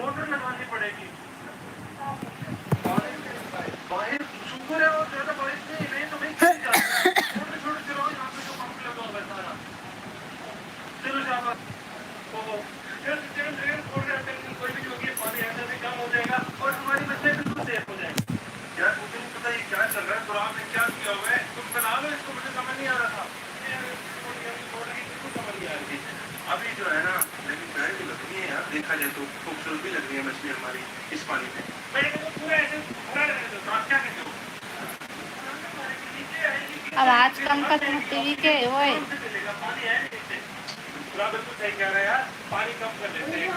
Motor लगवानी पड़ेगी। बारिश शुक्र है और ज्यादा बारिश नहीं तो नहीं छोटे छोटे चलो यहाँ पे जो पंप लगा हुआ है सारा चलो शाबाश। तो ड्रेन खोल के टंकी कोई भी होगी पानी ऐसे से कम हो जाएगा और हमारी बच्चे बिल्कुल सेफ हो जाएंगे। यार मुझे नहीं पता ये क्या चल रहा है, कुरान में क्या किया हुआ है, तुम बना लो इसको, मुझे समझ नहीं आ रहा था। बिल्कुल समझ नहीं आ रही थी अभी जो है ना, लेकिन प्यारी भी लग रही है यार, देखा जाए तो खूबसूरत भी लग रही है मछली हमारी इस पानी में। मेरे को तो पूरा ऐसे भरा रहने दो, आप क्या कहते हो? आवाज कम कर टीवी के ओए। पानी है नीचे, बिल्कुल सही कह रहा है यार, पानी कम कर लेते हैं।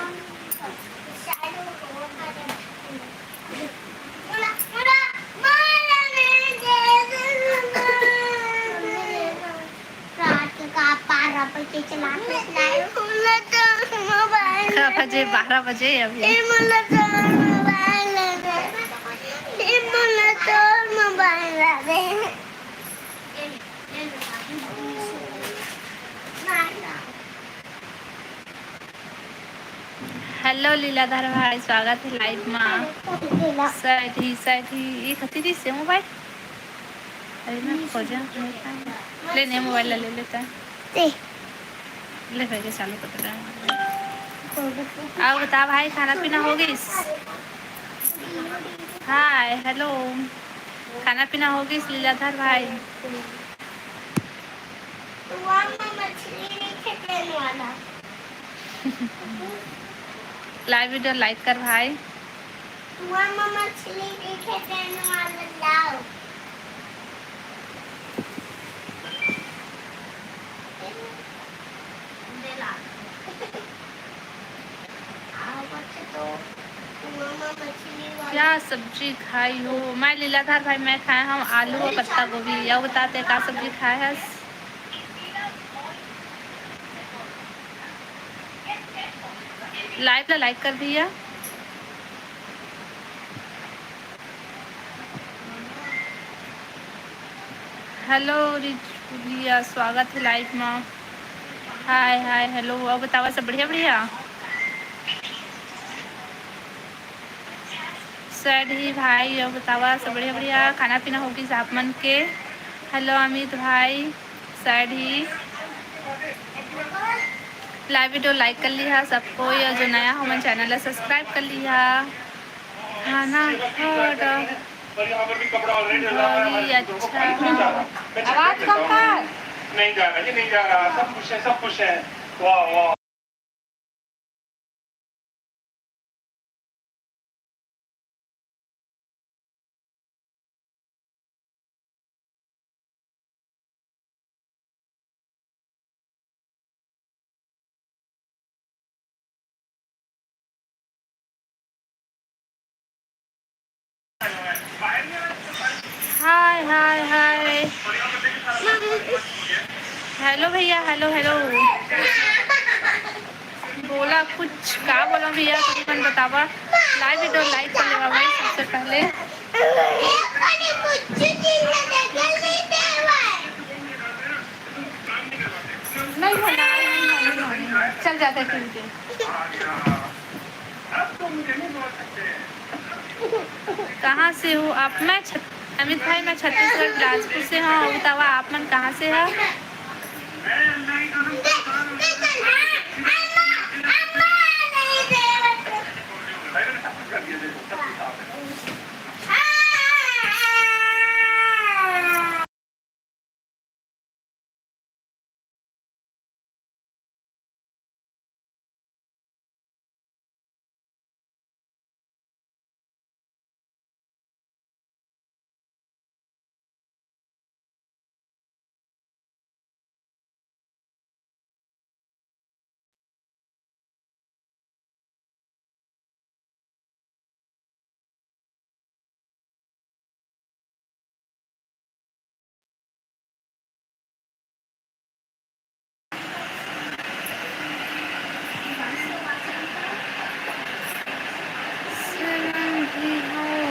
बजे 12 बजे अभी हेलो लीलाधर भाई, स्वागत है लाइव में। सही ये कथी दी से मोबाइल, अरे मैं खोजा ले ने मोबाइल ले लेता है ले भाई चालू कर रहा है। आओ बता भाई, खाना पीना हो गई? हाय हेलो, खाना पीना हो गई लीलाधर भाई? लाइव वीडियो लाइक कर भाई। मछली क्या सब्जी खाई हो? मैं लीलाधर भाई मैं खाए हम आलू और पत्ता गोभी। यह बताते क्या सब्जी खाए है? लाइव ला लाइक कर दिया। हेलो रिया, स्वागत है लाइव में। हाय हाय हेलो, अब बतावा सब बढ़िया बढ़िया? सैड ही भाई, अब बतावा सब बढ़िया बढ़िया? खाना पीना होगी आप मन के? हेलो अमित भाई, सैड ही लाइव वीडियो लाइक कर लिया सबको, या जो नया हो मन चैनल है सब्सक्राइब कर लिया। खाना अच्छा, आवाज कम कर। नहीं जा रहा, ये नहीं जा रहा, सब खुश है, सब खुश है। वाह वाह। हाय हाय हाय हेलो भैया, हेलो हेलो बोला कुछ क्या बोला भैया, तुम बतावा। लाइव वीडियो लाइक कर लेगा भाई सबसे पहले। नहीं चल जाते कहाँ से हो आप? मैं अमित भाई मैं छत्तीसगढ़ बिलासपुर से हूँ। बतावा आप मन कहाँ से है?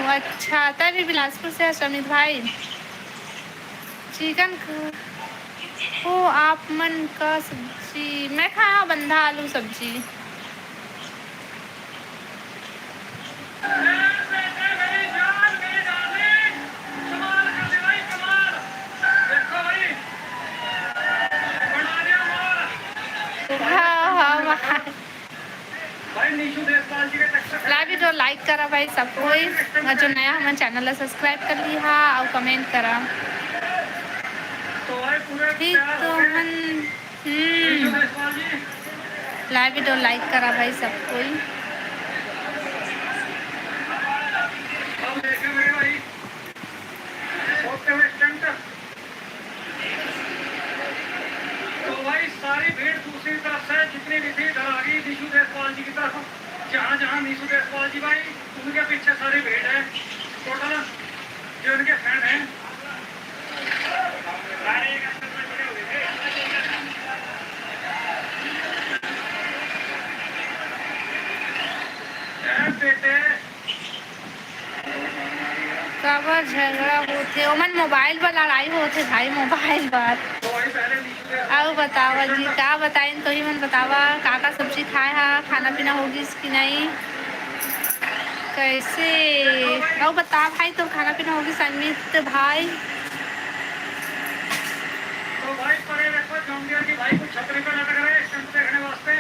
अच्छा तभी बिलासपुर से है समित भाई। चिकन हो आप मन का सब्जी मैं खाया, बंधा आलू सब्जी। भाई नीशू देशपाल जी के टक्कर लाइव वीडियो लाइक करा भाई सब कोई, जो नया हमारे चैनल सब्सक्राइब कर लिया और कमेंट करा। तो भाई पूरे ठीक तो हम नीशू देशपाल जी लाइव वीडियो लाइक करा भाई सब कोई। अब देखे मेरे भाई होते हुए स्टंट। तो भाई सारी भीड़ दूसरी तरफ से जितनी भी थी इधर आ गई नीशू देशपाल जी की तरफ। जहाँ जहाँ नीशू देशपाल जी भाई उनके पीछे सारी भीड़ है टोटल जो उनके फैन हैं। बेटे कबर झगड़ा होते ओमन मोबाइल पर लड़ाई होते भाई, मोबाइल पर। तो भाई पहले नीशू देशपाल अब बतावा जी का बताइन तो ही मन बतावा का सब्जी खाए हा, खाना पीना होगी कि नहीं कैसे। अब बता भाई तो खाना पीना होगी संगीत भाई। तो भाई परे रखो जॉन्डियर की भाई कुछ छतरी पे लटक रहे स्टंट देखने वास्ते।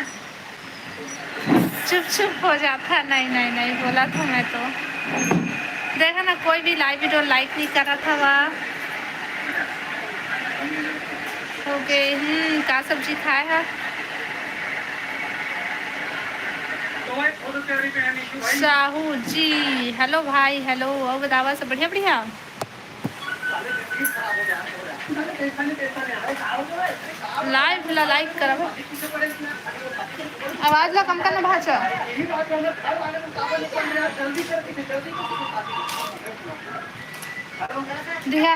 चुप चुप हो जाता। नहीं नहीं नहीं बोला था मैं तो। देखा ना कोई भी लाइव वीडियो लाइक नहीं कर रहा था वह। ओके का सब्जी खाया है। तो भाई खुद तैयारी पे है नीशू भाई। साहू जी हेलो भाई हेलो। और बतावा सब बढ़िया बढ़िया। लाइव ला लाइक कर आवाज ला कम करना भाषा दिखा।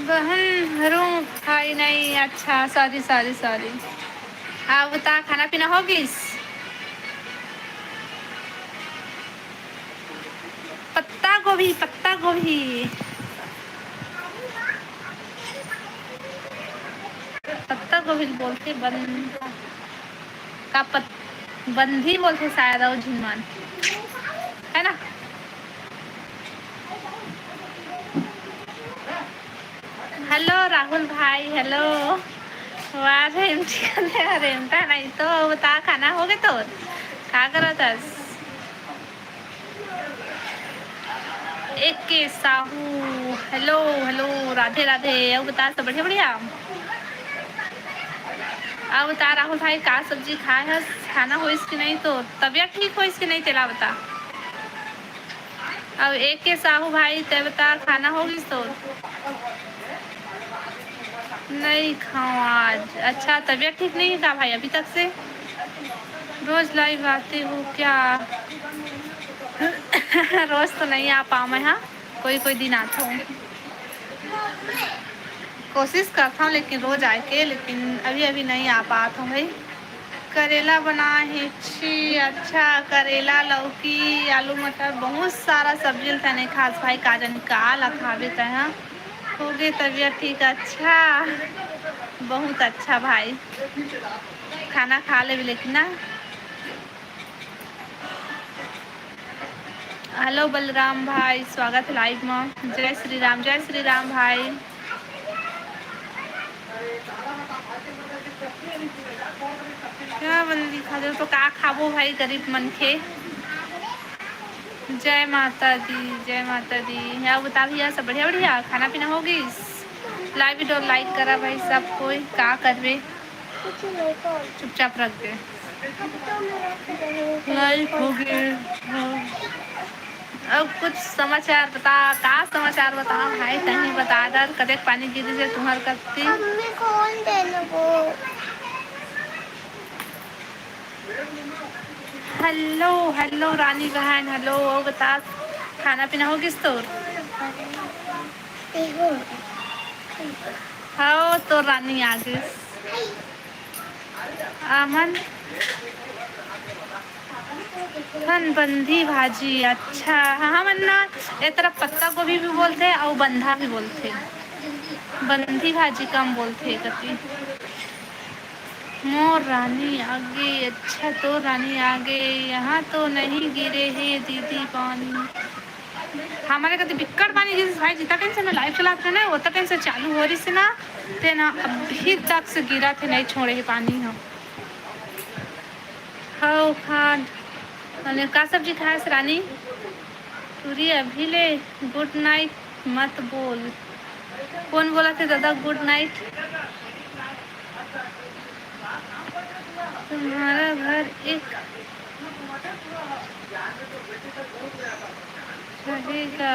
बहन रूम खाई नहीं। अच्छा सॉरी सॉरी सॉरी। हाँ बता खाना पीना होगी। पत्ता गोभी पत्ता गोभी। पत्ता गोभी बोलते बंद का बंदी बोलते शायद और झिनमान है ना। हेलो राहुल भाई हेलो। वाह रेमता नहीं तो बता खाना हो गए तो क्या करा था। एक के साहू हेलो हेलो राधे राधे। अब बता सब बढ़िया बढ़िया। अब बता राहुल भाई का सब्जी खाए है खाना हो इसकी नहीं तो तबीयत ठीक हो इसकी नहीं तेला बता। अब एक के साहू भाई ते बता खाना होगी तो नहीं खाओ आज। अच्छा तबीयत ठीक नहीं है क्या भाई अभी तक से। रोज लाइव आते हो क्या। रोज तो नहीं आ पाऊँ मैं। हाँ कोई कोई दिन आता हूँ कोशिश करता हूँ लेकिन रोज आए के लेकिन अभी अभी नहीं आ पाता हूँ भाई। करेला बनाए हैं छी। अच्छा करेला लौकी आलू मटर बहुत सारा सब्जी था नहीं खास भाई काजन का खावे तय हो गई तबीयत ठीक। अच्छा बहुत अच्छा भाई खाना खा ले लेकिन ना। हेलो बलराम भाई स्वागत है लाइव में। जय श्री राम भाई। क्या बंदी खा दो तो का खाबो भाई गरीब मन के। जय माता दी। या बता भैया सब बढ़िया बढ़िया खाना पीना होगी। लाइव वीडियो लाइक करा भाई सब कोई का करवे चुपचाप रख दे। लाइक हो गए। अब कुछ समाचार बता का समाचार बता भाई तहीं बता दर कदे पानी गिरी से तुम्हार करती। हेलो हेलो रानी बहन हेलो। बता खाना पीना होगी तो हाँ तो रानी आ गई। अमन बंधी भाजी, अच्छा हाँ मन्ना, ए तरफ पत्ता गोभी भी बोलते हैं और बंधा भी बोलते हैं, बंधी भाजी कम बोलते हैं कभी। मोर रानी आगे, अच्छा तो रानी आगे, यहाँ तो नहीं गिरे है दीदी पानी। हमारे कभी बिक्कट पानी जिस भाई जितना टाइम से मैं लाइव चलाते हैं ना उतना टाइम से चालू हो रही से ना, ते ना अभी तक से गिरा थे नहीं छोड़े है पानी हम। हाँ खाद मैंने का सब्जी खाया से रानी? पूरी अभी ले। गुड नाइट मत बोल। कौन बोला थे दादा गुड नाइट? तुम्हारा घर एक रहेगा।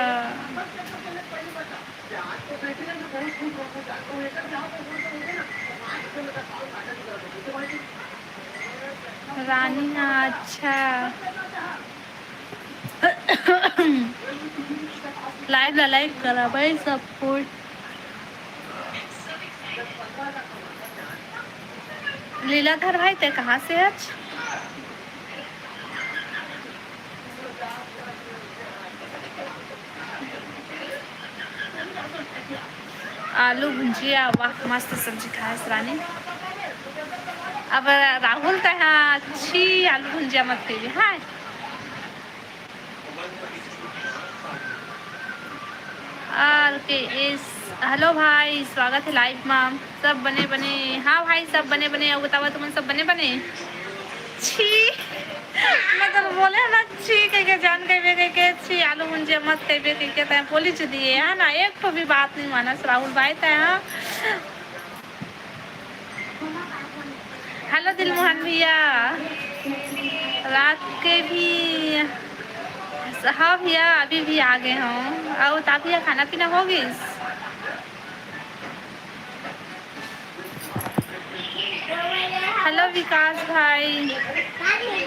रानी अच्छा लाइव करा भाई सब कुछ। लीलाधर भाई ते कहाँ से आज? आलू भुजिया, वाह मस्त सब्जी खाया रानी। अब राहुल तो यहाँ अच्छी आलू भुजिया मत खाइए। हाँ आर के एस, हेलो भाई स्वागत है लाइव में। सब बने बने, हाँ भाई सब बने बने। और बतावा तुम सब बने बने? छी मतलब बोले ना छी के जान के छी आलू भुजिया मत कहे के तय बोली च दिए है ना, एक तो भी बात नहीं माना राहुल भाई तय। हाँ हेलो दिलमोहन भैया, रात के भी हाँ भैया अभी भी आ गए हूँ। और तापिया खाना पीना होगी? हेलो विकास भाई,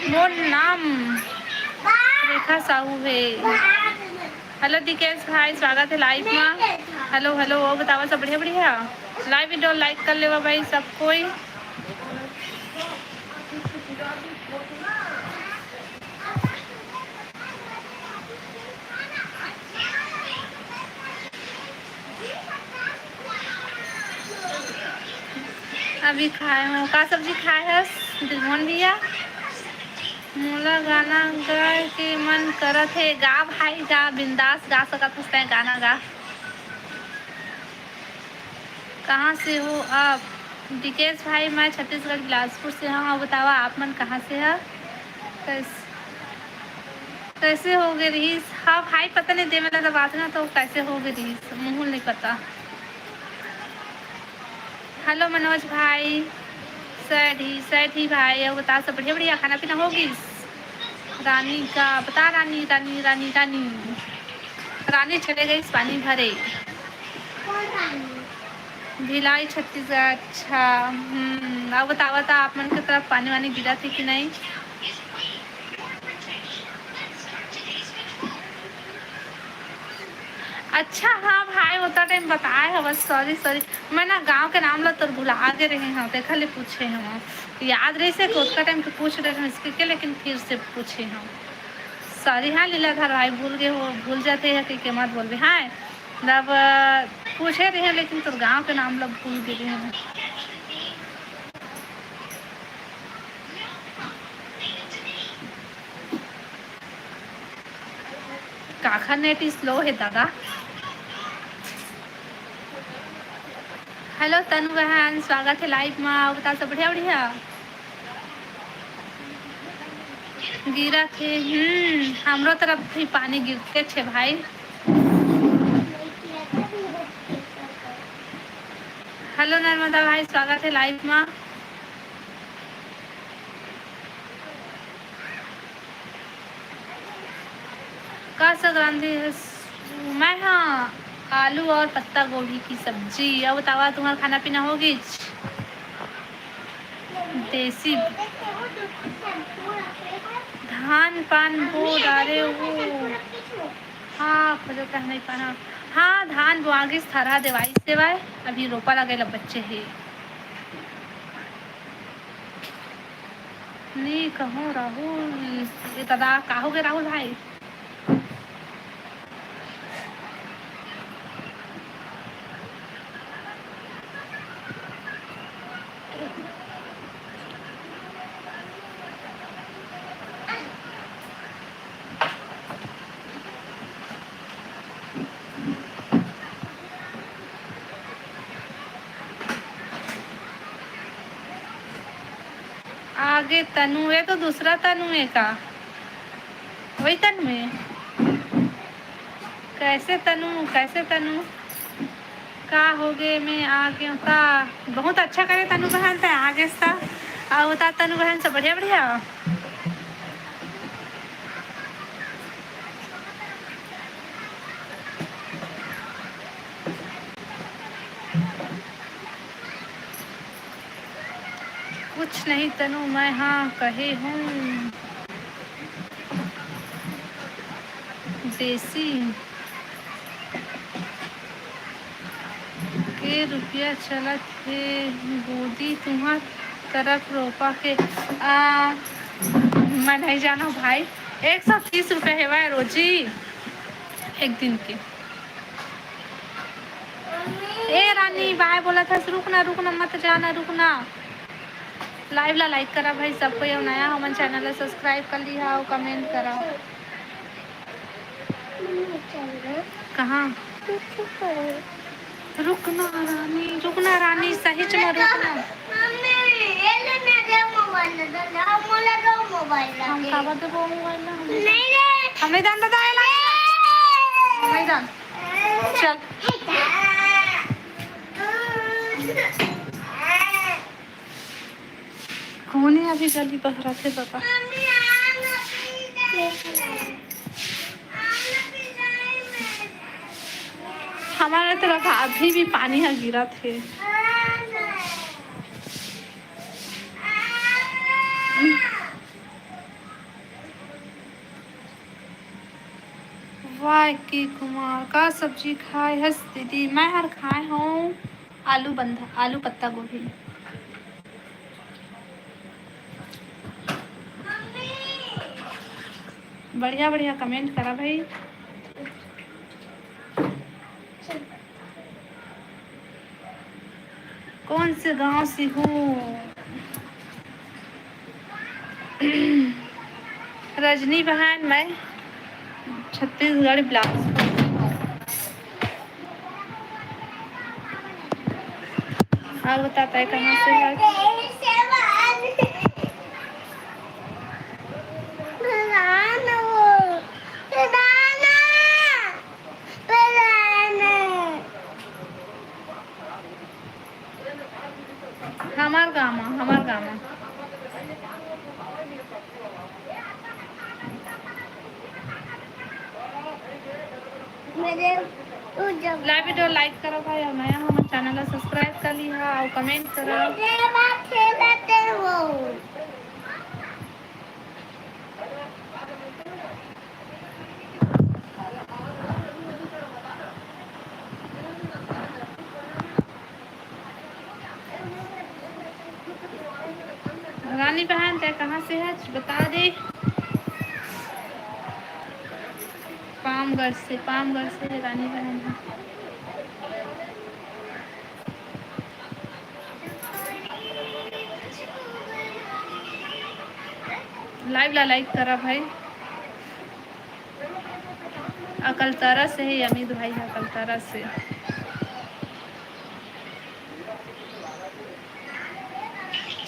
मोर नाम रेखा साहू है। हेलो दिकेश भाई स्वागत है लाइव में। हेलो हेलो वो बतावा सब बढ़िया बढ़िया। लाइव वीडियो लाइक कर लेवा भाई सब कोई। अभी खाए हूँ का सब्जी खाए है दिलमोहन भैया? मोला गाना गाए के मन करत है। गा भाई गा, बिंदास गा सकत हस गाना गा। कहाँ से हो आप? दिकेश भाई मैं छत्तीसगढ़ बिलासपुर से हूँ। बतावा आप मन कहाँ से है? कैसे हो गए रहीस? हाँ भाई पता नहीं दे मेरा बात ना तो कैसे हो गए रहीस मुँह नहीं पता। हेलो मनोज भाई, सैड ही भाई। और बता सब बढ़िया बढ़िया खाना पीना होगी? रानी का बता, रानी रानी रानी रानी रानी चले गई पानी भरे। भिलाई छत्तीसगढ़, अच्छा। अब बतावा था आप मन की तरफ पानी वानी गिरा थी कि नहीं? अच्छा हाँ भाई उतना टाइम बताए है बस, सॉरी सॉरी। मैं ना गांव के नाम ला तो भुला के रहे हैं, देखा ले पूछे हम याद रही से उतना टाइम तो पूछ रहे हैं इसके के, लेकिन फिर से पूछे हम सॉरी। हाँ लीलाधर भाई भूल गए हो, भूल जाते हैं कि मत बोल रहे। हाँ मतलब पूछे रहे हैं लेकिन तो गांव के नाम लोग भूल गए हैं। काखा नेट स्लो है दादा। हेलो तनु बहन स्वागत है लाइव में। बता सब बढ़िया बढ़िया। गिरा थे हमरो तरफ भी पानी गिरते थे भाई। हेलो नर्मदा भाई स्वागत है लाइव में। का संक्रांति मैं हाँ आलू और पत्ता गोभी की सब्जी। अब बतावा तुम्हारा खाना पीना होगी? देसी धान पान बो डाले वो। हाँ खोजो कह नहीं पाना। हाँ धान बोआगिस थरा देवाई सेवाय अभी रोपा लगे बच्चे है। नी कहो राहुल ये दादा कहोगे राहुल भाई। आगे तनु है तो दूसरा तनु है का वही तनु है। कैसे तनु का हो गए मैं आगे होता बहुत अच्छा करे तनु बहन था आगे सा आ होता तनु बहन से बढ़िया बढ़िया। कुछ नहीं तनु मैं हाँ कहे हूँ देसी के रुपया चला थे गोदी तुम्हार तरफ रोपा के मैं नहीं जाना भाई 130 रुपये है भाई रोजी एक दिन के। ए रानी भाई बोला था रुकना मत जाना रुकना। लाइव ला लाइक करा भाई सबको ये नया हमारे चैनल ला सब्सक्राइब कर लिया और कमेंट करा। कहाँ रुकना रानी सही चलो रुकना। हम काबर दे वो मोबाइल हम नहीं दान दादा नहीं दान चल कौन है अभी जल्दी पकड़ा थे पापा। हमारे तरफ अभी भी पानी है गिरा थे। वाह की कुमार का सब्जी खाए है दीदी मैं हर खाए हूँ आलू पत्ता गोभी। बढ़िया बढ़िया कमेंट करा भाई। कौन से गांव से हूँ रजनी बहन मैं छत्तीसगढ़ ब्लाउज। और बताता है कहाँ से है। हमार गाँव लाइव वीडियो लाइक करो भाई और नया हमारे चैनल को सब्सक्राइब कर लिया और कमेंट करो। रानी बहन ते कहाँ से है बता दे। पामगढ़ से रानी बहन है। लाइव ला लाइक करा भाई। अकलतरा से है अमित भाई है अकलतरा से।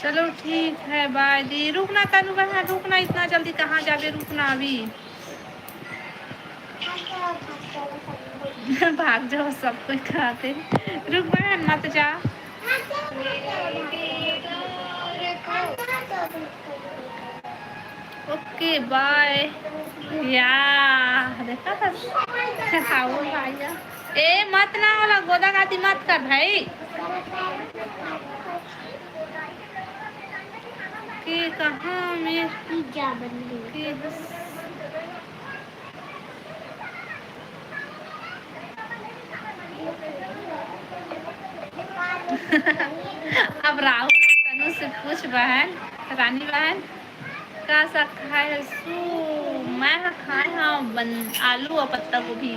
चलो ठीक है बाय दी। रुकना तनु बहन रुकना इतना जल्दी कहाँ जाबे रुकना अभी भाग जाओ सब कुछ खाते रुक बहन मत जा। ओके बाय यार देखा था भाई ए मत ना वाला गोदा गाती मत कर भाई कि कहाँ में पिज्जा बन गई। अब राहुल तनु से पूछ बहन रानी बहन का सा खाए सू मैं खाए हाँ आलू और पत्ता गोभी।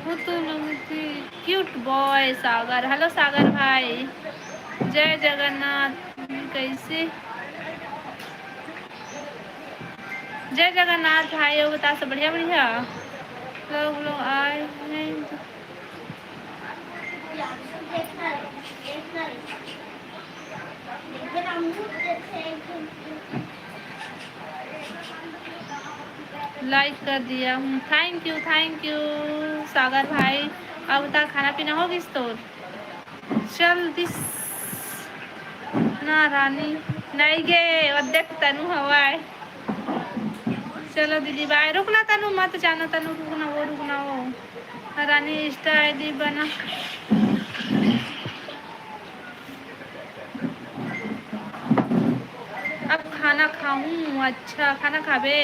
वो तो क्यूट बॉय सागर। हेलो सागर भाई, जय जगन्नाथ। कैसे जय जगन्नाथ भाई हो बता सब बढ़िया बढ़िया। लोग लोग आए हैं लाइक कर दिया हूँ। थैंक यू सागर भाई। अब बता खाना पीना होगी तो चल दिस ना रानी नहीं गे और देख तनु हवाए। चलो दीदी बाय। रुकना तनु मत जाना, तनु रुकना वो रानी इंस्टा आईडी बना। अब खाना खाऊं। अच्छा खाना खाबे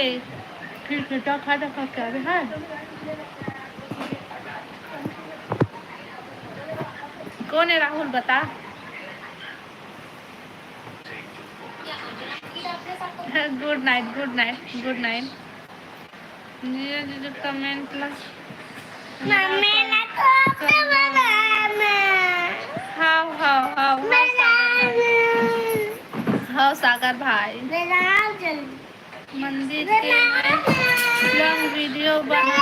ठीक है। तो खाना खा क्या है कौन है राहुल बता। Good night good night good night. Comment ला how how how how Sagar भाई। मंदिर के लॉन्ग वीडियो बना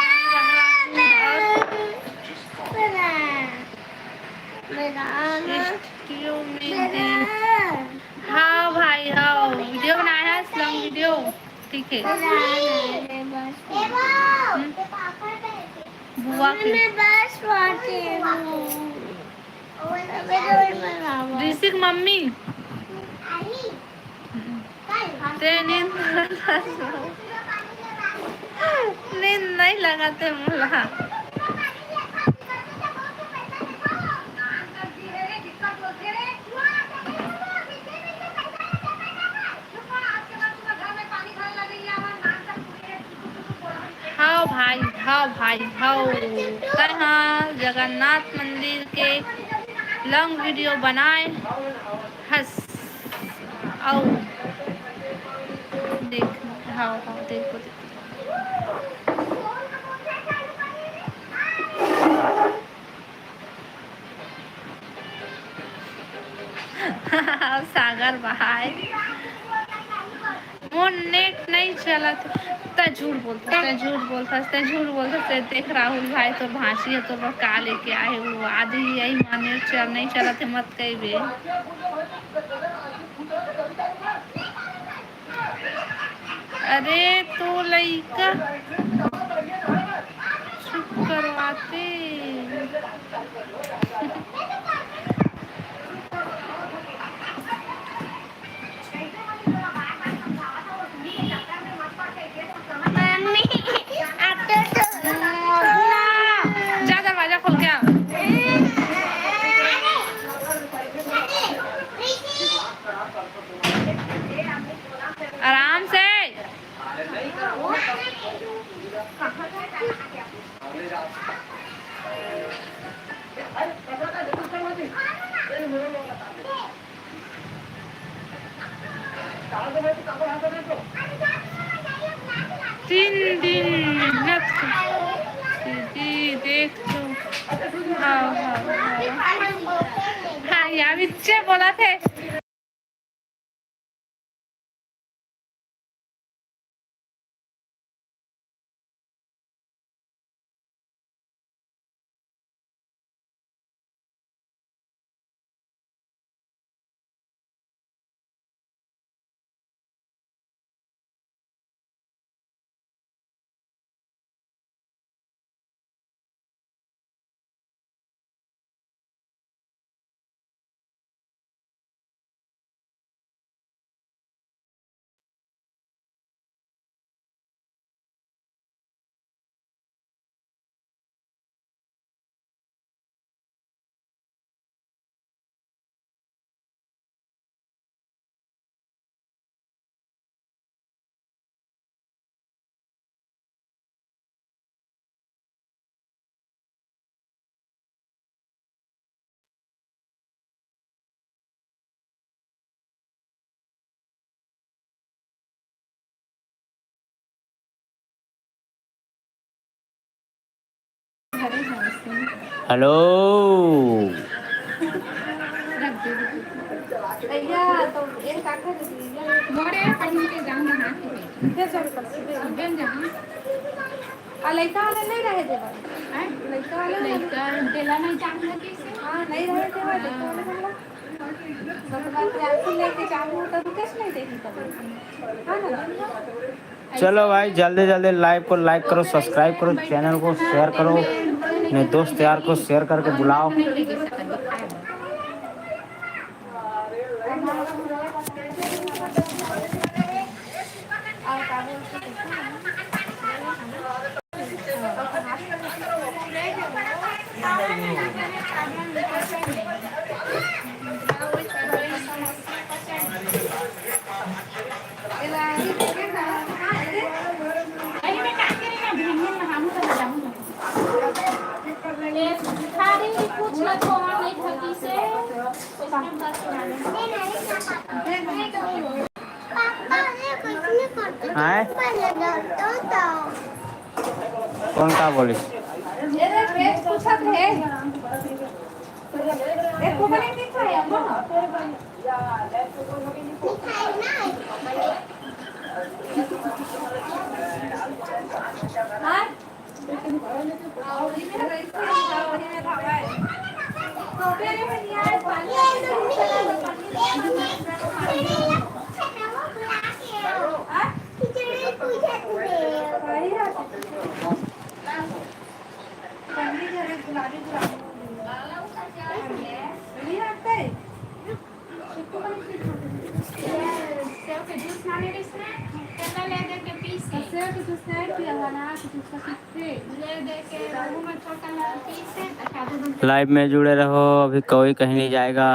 स्टूडियो में। हाँ भाई हाँ वीडियो बनाया है लॉन्ग वीडियो। ठीक है बुआ के ऋषिक मम्मी नींद नहीं लगाते मुला। हाँ भाई हाँ हाँ जगन्नाथ मंदिर के लॉन्ग वीडियो बनाए हंस आओ देख। हाँ हाँ देखो देखो सागर भाई वो नेट नहीं चला था। झूठ बोलता देख राहुल भाई तो भाषी है तो का लेके आए वो आधी यही माने चल नहीं चला थे मत कही बे। अरे तो लइका चुप करवाते। जा दरवाजा खोल के आ। आराम से तीन दिन दीदी देख लो। हाँ यहाँ बच्चे बोला थे अरे हाँ, सुन। हेलो। रख दे। भैया तो एक काका दे दीजिए। मोड़े पहन के जाऊँ नहा के बैठी। क्या चल कर सुबह जहाँ लड़का वाले नहीं रहे देवा लड़का वाले देला नहीं चाहूँगा कैसे हाँ नहीं रहे देवा लड़का वाले हमला बस राशन लेके चालू होता तो कैसे नहीं देगी कभी हाँ ना चलो भाई जल्दी जल्दी लाइव को लाइक करो, सब्सक्राइब करो, चैनल को शेयर करो, अपने दोस्त यार को शेयर करके बुलाओ। आए? कौन सा बोली? लाइव में जुड़े रहो, अभी कोई कहीं नहीं जाएगा।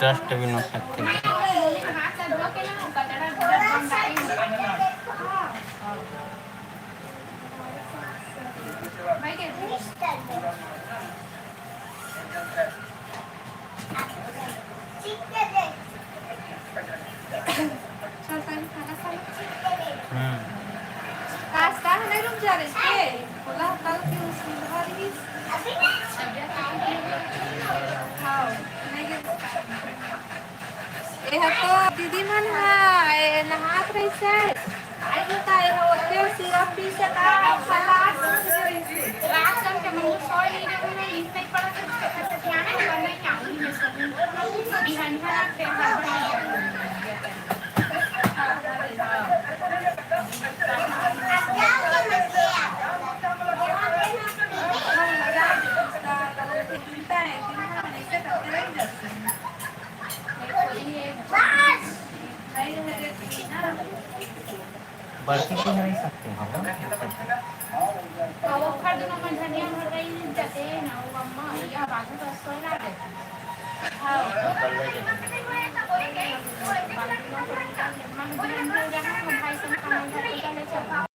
डस्ट भी न सकते। दीदी मन नहात रही से आई बताए हो ते सिरप पी से का सलाद रात के मुंह सोई नहीं रे उन्हें लिख नहीं पड़ा तो ध्यान है करना क्या हुई में सब बिहान का पे बर्फी तो नहीं सकते हम। वो खर्च ना मन धनिया भर रही जाते ना वो अम्मा या बाकी तो सोई ना दे हाँ मन बिहान हो जाना हम भाई संग खाना घर पे चले चल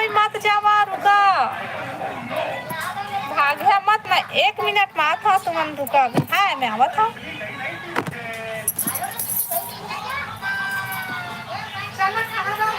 कोई मत जावा रुका भाग्या मत ना 1 मिनट में था तुमन रुका है मैं आवा था चलो खाना दो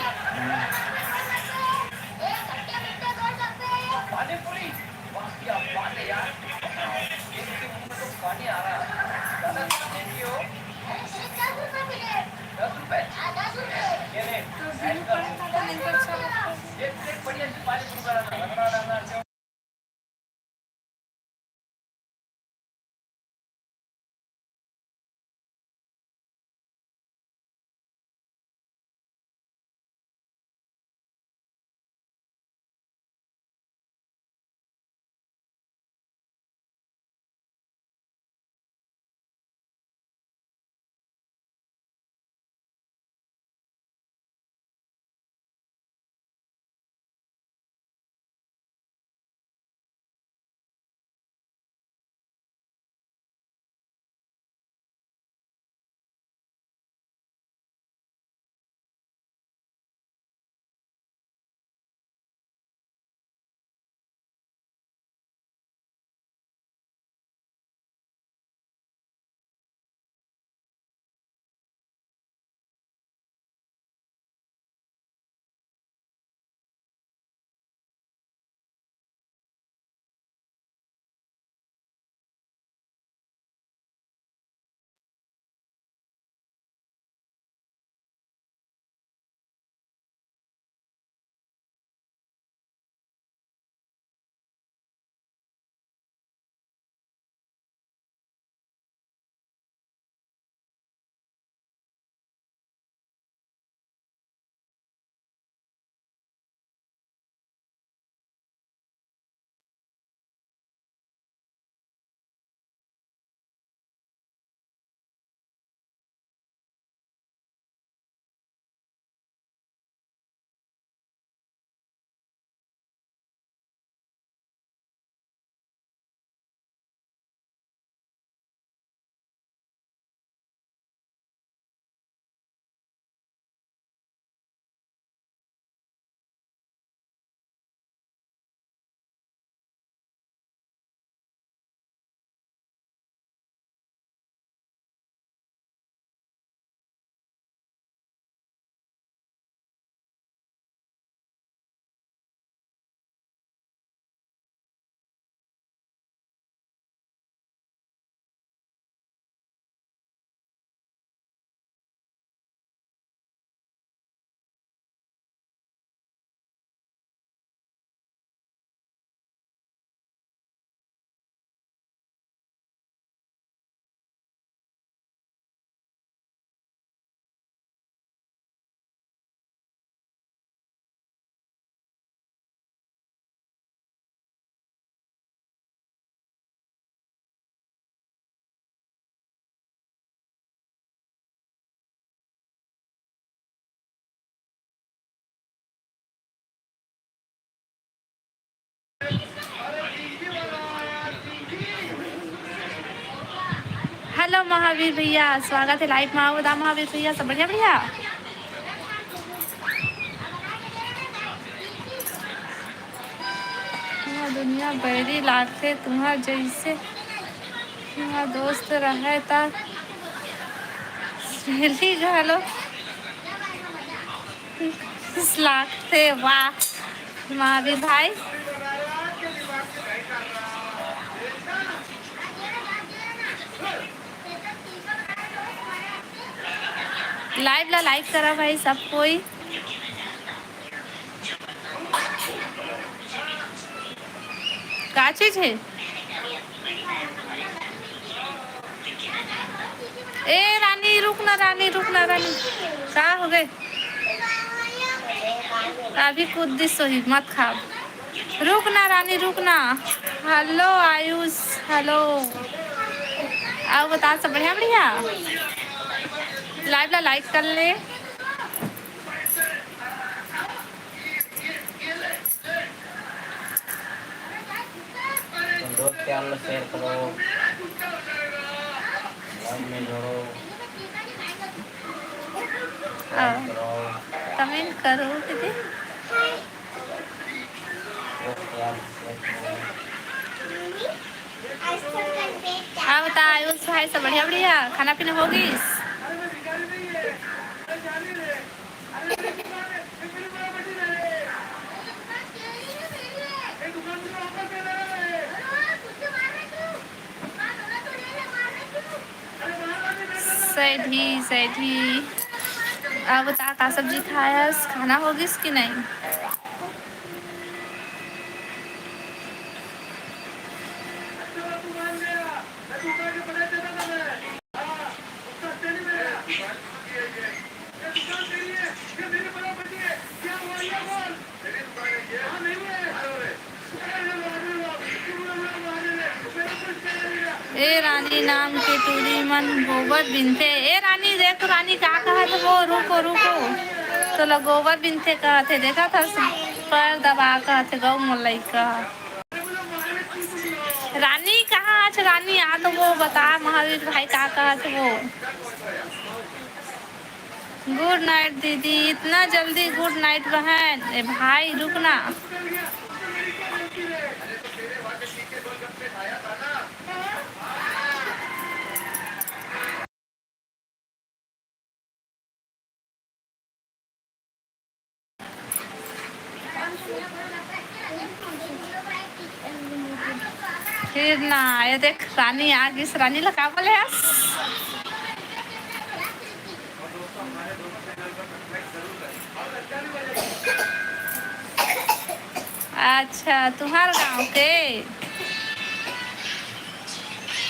हेलो महावीर भैया स्वागत है लाइव में आओ महावीर भैया सब बढ़िया भैया दुनिया बड़ी लाखे तुम्हार जैसे तुम्हारा दोस्त रहे तक घालो लाखते वाह महावीर भाई लाइव ला लाइक करा भाई सब कोई का चीज है ए रानी रुकना रानी का हो गए अभी खुद दिसो ही मत खा रुकना रानी रुकना हेलो आयुष हेलो आओ बता सब बढ़िया बढ़िया लाइव ला लाइक कर ले दोस्त यार शेयर करो लाइव में जोड़ो कमेंट करो दीदी हाँ बता आयुष भाई सब बढ़िया बढ़िया खाना पीना हो गई। अरे मैं भिखारी नहीं है, अरे जाने दे, अरे मेरी दुकान है, मेरी बड़ा बड़ी है, एक दुकान से ऑफर दे रहा है, अरे बाहर आने दे रहा सही सही। अब बता का सब्जी खाया खाना होगी कि नहीं। अच्छा तू मान गया, मैं दुकान के बड़े देता था मैं, हाँ, उसका तेरी मेरा, ये दुकान तेरी है, ये मेरी बड़ा बड़ी है, क्या हुआ ये बोल, मेरी दुकान है ये, हाँ नहीं है, अरे ए रानी नाम के टूरी मन गोबर बिनते। ए रानी देखो रानी क्या कहा था वो, रुको रुको तो लो गोबर बिनते कहा थे, देखा था पर दबा कहा थे गौ मोलाई का। रानी कहाँ आज रानी आ तो वो बता महावीर भाई क्या कहा थे वो। गुड नाइट दीदी, इतना जल्दी गुड नाइट बहन। ए भाई रुकना। फिर ना ये देख रानी आ गई। रानी लगा बोले अच्छा तुम्हारा गांव के।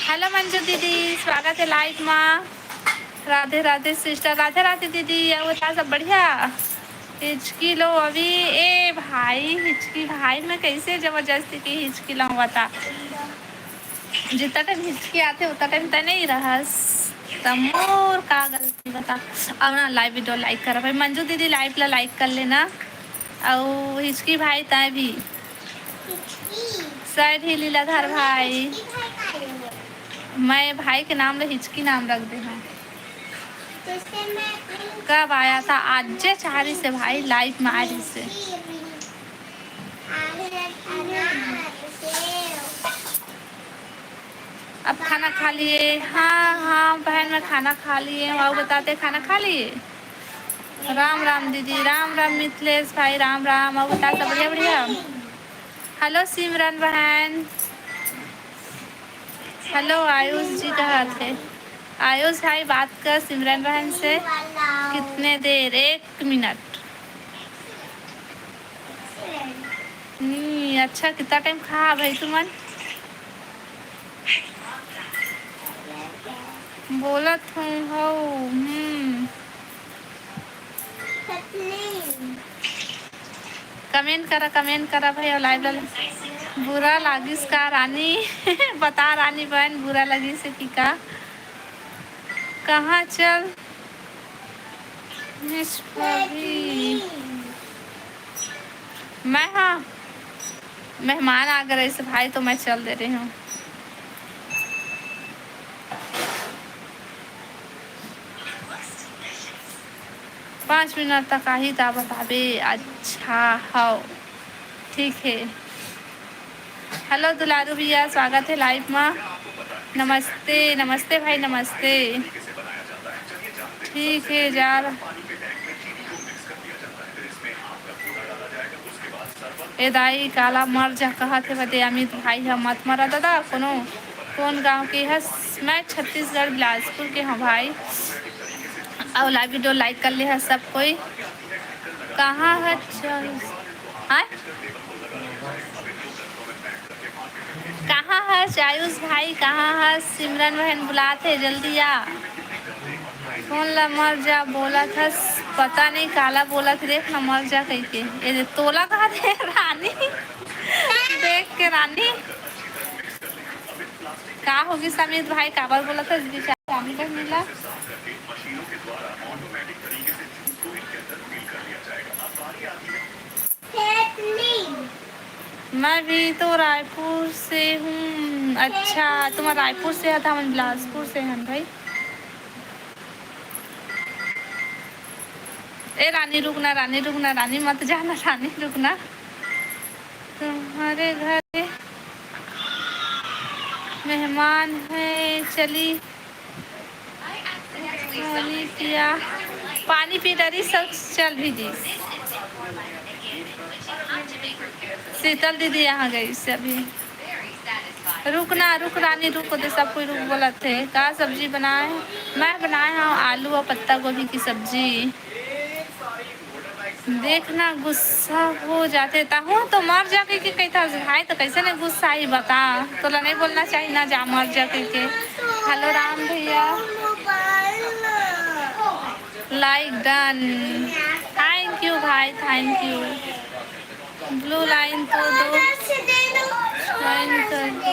हेलो मंजू दीदी स्वागत है लाइव में। राधे राधे सिस्टर, राधे राधे दीदी। वो था सब बढ़िया। हिचकी लो अभी। ए भाई हिचकी भाई मैं कैसे जबरदस्ती की हिचकी लाऊं बता। जितना टाइम हिचकी आते उतना टाइम तो नहीं रहस तमोर का गलती बता। अब ना लाइव वीडियो लाइक कर भाई मंजू दीदी लाइव ला लाइक कर लेना। और हिचकी भाई तय भी शायद ही लीलाधर भाई। मैं भाई के नाम ले हिचकी नाम रख दे हाँ। कब आया था आज 4 से भाई लाइव में आज से। अब खाना खा लिए। हाँ हाँ बहन मैं खाना खा लिए। और बताते खाना खा लिए। राम राम दीदी, राम राम मिथिलेश भाई, राम राम। और बता सब बढ़िया बढ़िया। हेलो सिमरन बहन। हेलो आयुष जी कहाँ थे। आयुष भाई बात कर सिमरन बहन से। कितने देर 1 मिनट। अच्छा कितना टाइम खा भाई तुमन बोलत हूँ हो। कमेंट करा भाई और लाइव बुरा लागिस का रानी बता रानी बहन बुरा लगी से कि का कहाँ चल मैं हाँ मेहमान आ गए से भाई तो मैं चल दे रही हूँ। पाँच मिनट तक आ ही था बताबे। अच्छा हो ठीक है। हेलो दुलारू भैया स्वागत है लाइव में। नमस्ते नमस्ते भाई नमस्ते। ठीक है यार। ए दाई काला मर जा कहा थे बते अमित भाई हम मत मरा दादा कोनो कौन गांव के है। मैं छत्तीसगढ़ बिलासपुर के हाँ भाई। और लाइव वीडियो लाइक कर ले है सब कोई। कहाँ है हाँ कहाँ है आयुष भाई कहाँ है। सिमरन बहन बुलाते जल्दी आ। कौन ला मर जा बोला था पता नहीं काला बोला था देख ना मर जा कह के। ये तोला कहा थे रानी देख के रानी का होगी। समीर भाई काबर बोला था रानी का मिला। मैं भी तो रायपुर से हूँ। अच्छा तुम रायपुर से था हम बिलासपुर से हैं भाई। ए रानी रुकना रानी मत जाना रानी रुकना। तुम हमारे घर मेहमान है। चली पानी पिया, पानी पी डरी सब चल भी दी। शीतल दीदी यहाँ गई से अभी। रुकना रुक रानी रुक, तो सब कोई रुक बोला थे। क्या सब्जी बनाए? मैं बनाए हूँ आलू और पत्ता गोभी की सब्जी। देखना गुस्सा हो जाते हूँ तो मर जा के कहता भाई, तो कैसे नहीं गुस्सा ही बता। तो नहीं बोलना चाहिए ना जा मर जा के। हेलो राम भैया, लाइक डन, थैंक यू भाई, थैंक यू। ब्लू लाइन तो दो, लाइन कर दो।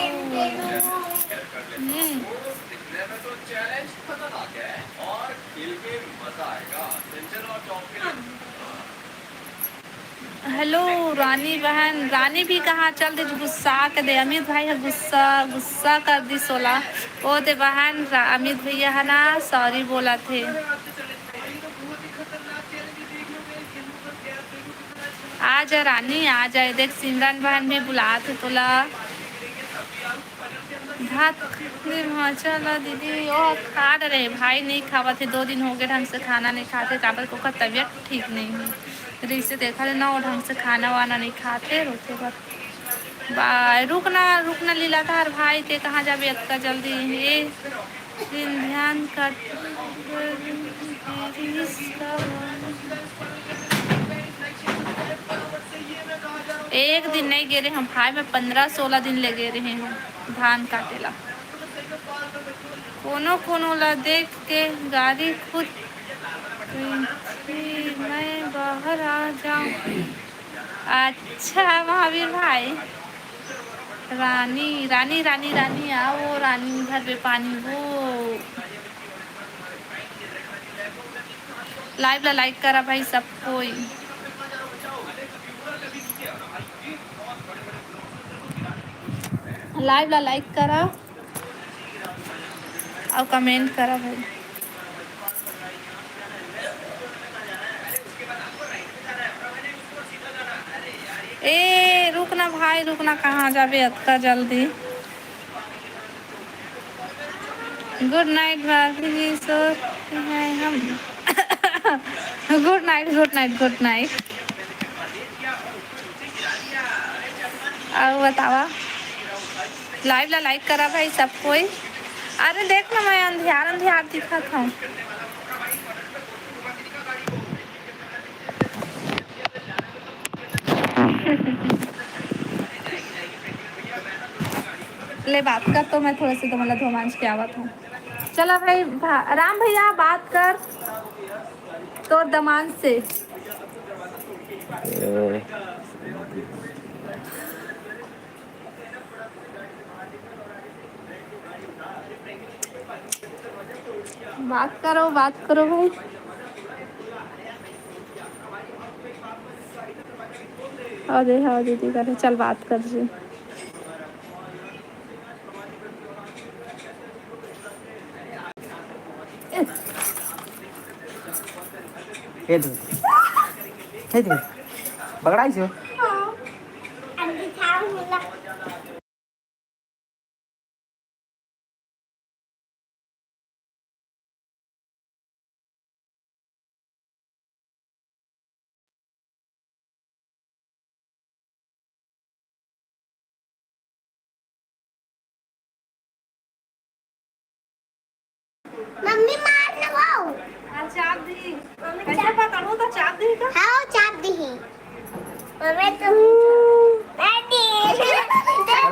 हेलो रानी बहन, रानी भी कहाँ चल दी गुस्सा के दे। अमित भाई है गुस्सा, गुस्सा कर दी 16 ओ दे बहन। अमित भैया है ना सॉरी बोला थे। आ जा रानी आ जाए। देख सिमरन बहन भी बुला थे तोला। भात चलो दीदी ओ खा रहे भाई, नहीं खावा थे 2 दिन हो गए ढंग से खाना नहीं खाते। तापर को का तबीयत ठीक नहीं है, रिश्ते देखा ना वो ढंग से खाना वाना नहीं खाते रोते बस। बाय रुकना लीला था भाई ते कहाँ जाबे इतना जल्दी। ये दिन ध्यान कर एक दिन नहीं गे रहे हम भाई, मैं 15-16 दिन ले गे रहे हैं धान काटेला। कोनो ला देख के गाड़ी खुद मैं बाहर आ जाऊं। अच्छा महावीर भाई, रानी रानी रानी रानी आओ रानी घर पे पानी हो। लाइव ला लाइक करा भाई सब कोई। लाइव ला लाइक करा और कमेंट करा भाई। ए रुकना भाई रुकना, कहाँ जाबे अतका जल्दी। गुड नाइट भाभी सो हैं हम। Good night good night good night. और बतावा लाइव ला लाइक करा भाई सब कोई। अरे देख ना मैं अंधियार दिखा था। ले बात कर तो मैं थोड़े से तो मतलब रोमांच की आवत हूँ। चला भाई राम भैया बात कर तो दमान से। बात करो भाई। अरे हाँ दीदी करे चल बात कर जी। बगड़ाई छो मम्मी मार ना वो। चाप दी कैसे पकड़ू तो चाप दी का। हाँ चाप दी ही मम्मी तुम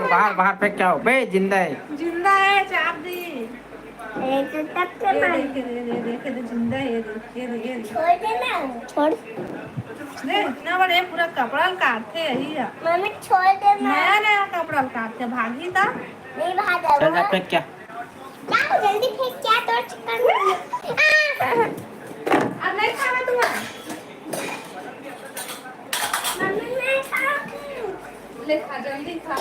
बाहर फेंक क्या हो बे। जिंदा है चाप दी। तो तब से मार देखे जिंदा है। ये छोड़ देना छोड़ दे इतना बड़े पूरा कपड़ा काटते यही है। मम्मी छोड़ देना नया कपड़ा काटते भागी था नहीं भागा चल जा फेंक क्या जाओ जल्दी फेंक क्या तो चिकन। अब नहीं खाना तुम्हारा। मम्मी मैं खा ले खा जल्दी खा।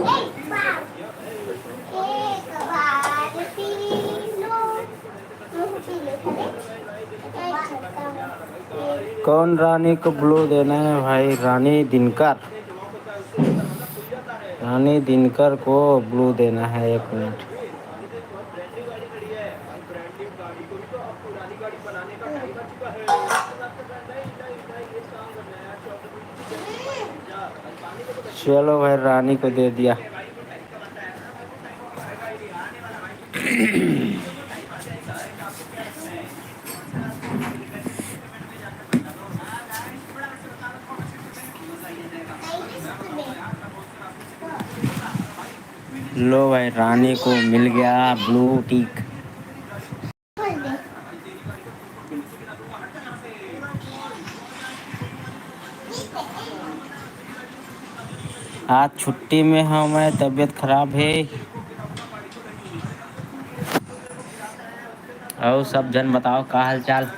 एक बार पी लो मुंह पी लो एक कौन रानी को ब्लू देना है भाई? रानी दिनकर, रानी दिनकर को ब्लू देना है। 1 मिनट। चलो भाई रानी को दे दिया। लो भाई रानी को मिल गया ब्लू टिक। आज छुट्टी में हूँ मैं, तबीयत खराब है। और सब जन बताओ का हाल चाल?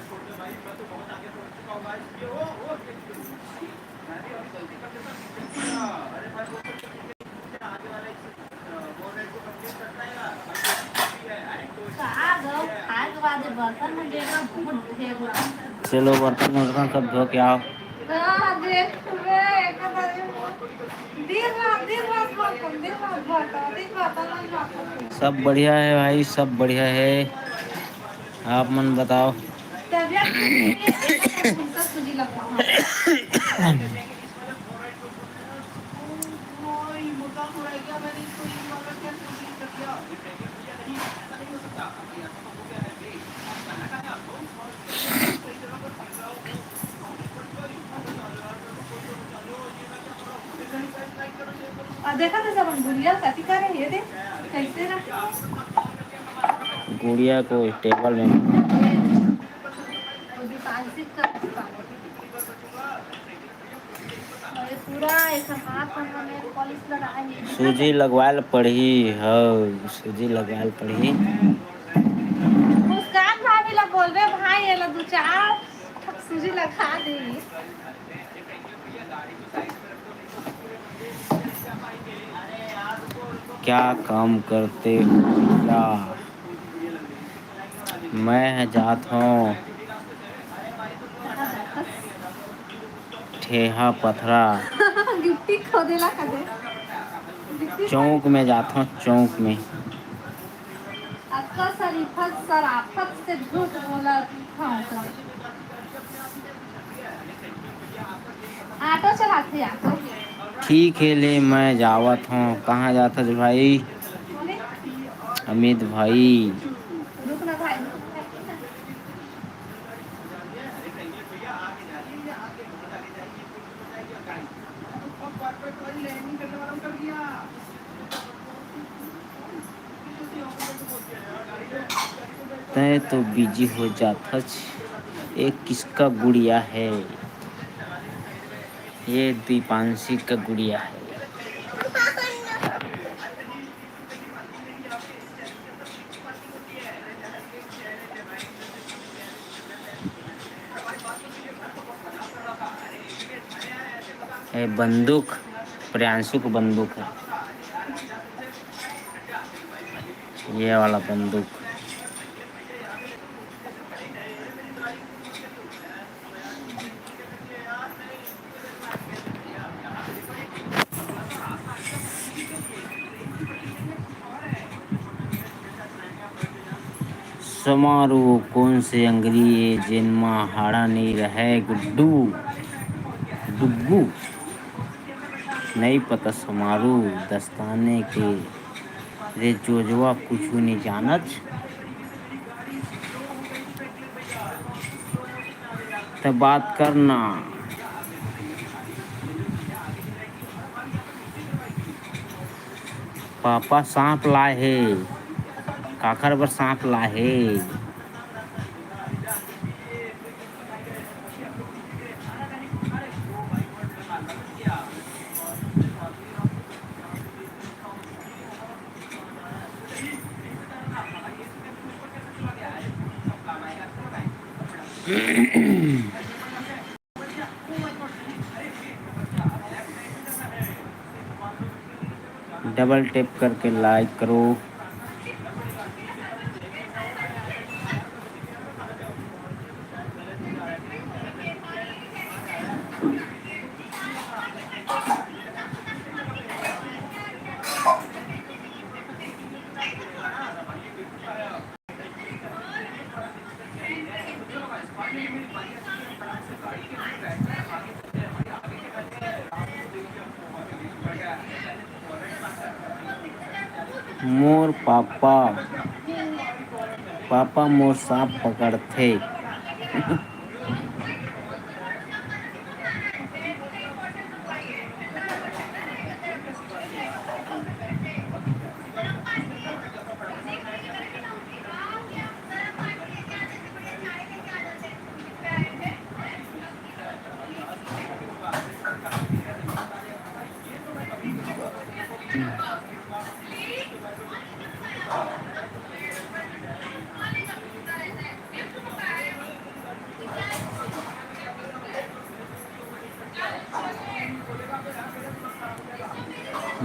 चलो बर्तन वर्तन सब धो के आओ। सब बढ़िया है भाई, सब बढ़िया है। आप मन बताओ। देखा था सब गुड़िया कथी करे ये दे कैसे रखा गुड़िया को टेबल में पूरा एक हाथ में पॉलिश लगाए सूजी लगवाल पड़ी हो, सूजी लगवाल पड़ी। मुस्कान भाभी ला बोलबे भाई ये ला 2-4 सूजी लगा दे। क्या काम करते हो क्या? मैं जात हूँ ठेहा पथरा। गिट्टी खोदेला कदे चौक में जाता हूँ, चौक में। अक्का शरीफत शराफत से झूठ बोला था। ऑटो चलाते ऑटो। ठीक है ले मैं जावत हूँ। कहाँ जाता है भाई? अमित भाई। रुकना भाई। तय तो बिजी हो जाता। एक किसका गुड़िया है? ये दीपांशी का गुड़िया है। ये बंदूक प्रियांशु को बंदूक है, ये वाला बंदूक। समारोह कौन से अंग्री जिनमा हाड़ा नहीं रहे गुड्डू डुग्गू नहीं पता। समारोह दस्ताने के रे जोजवा कुछ नहीं जानत। तब बात करना। पापा सांप लाए है, काखर पर सांप लाए है। डबल टैप करके लाइक करो। मोर पापा पापा मोर सांप पकड़ते।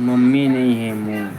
मम्मी नहीं है मोर।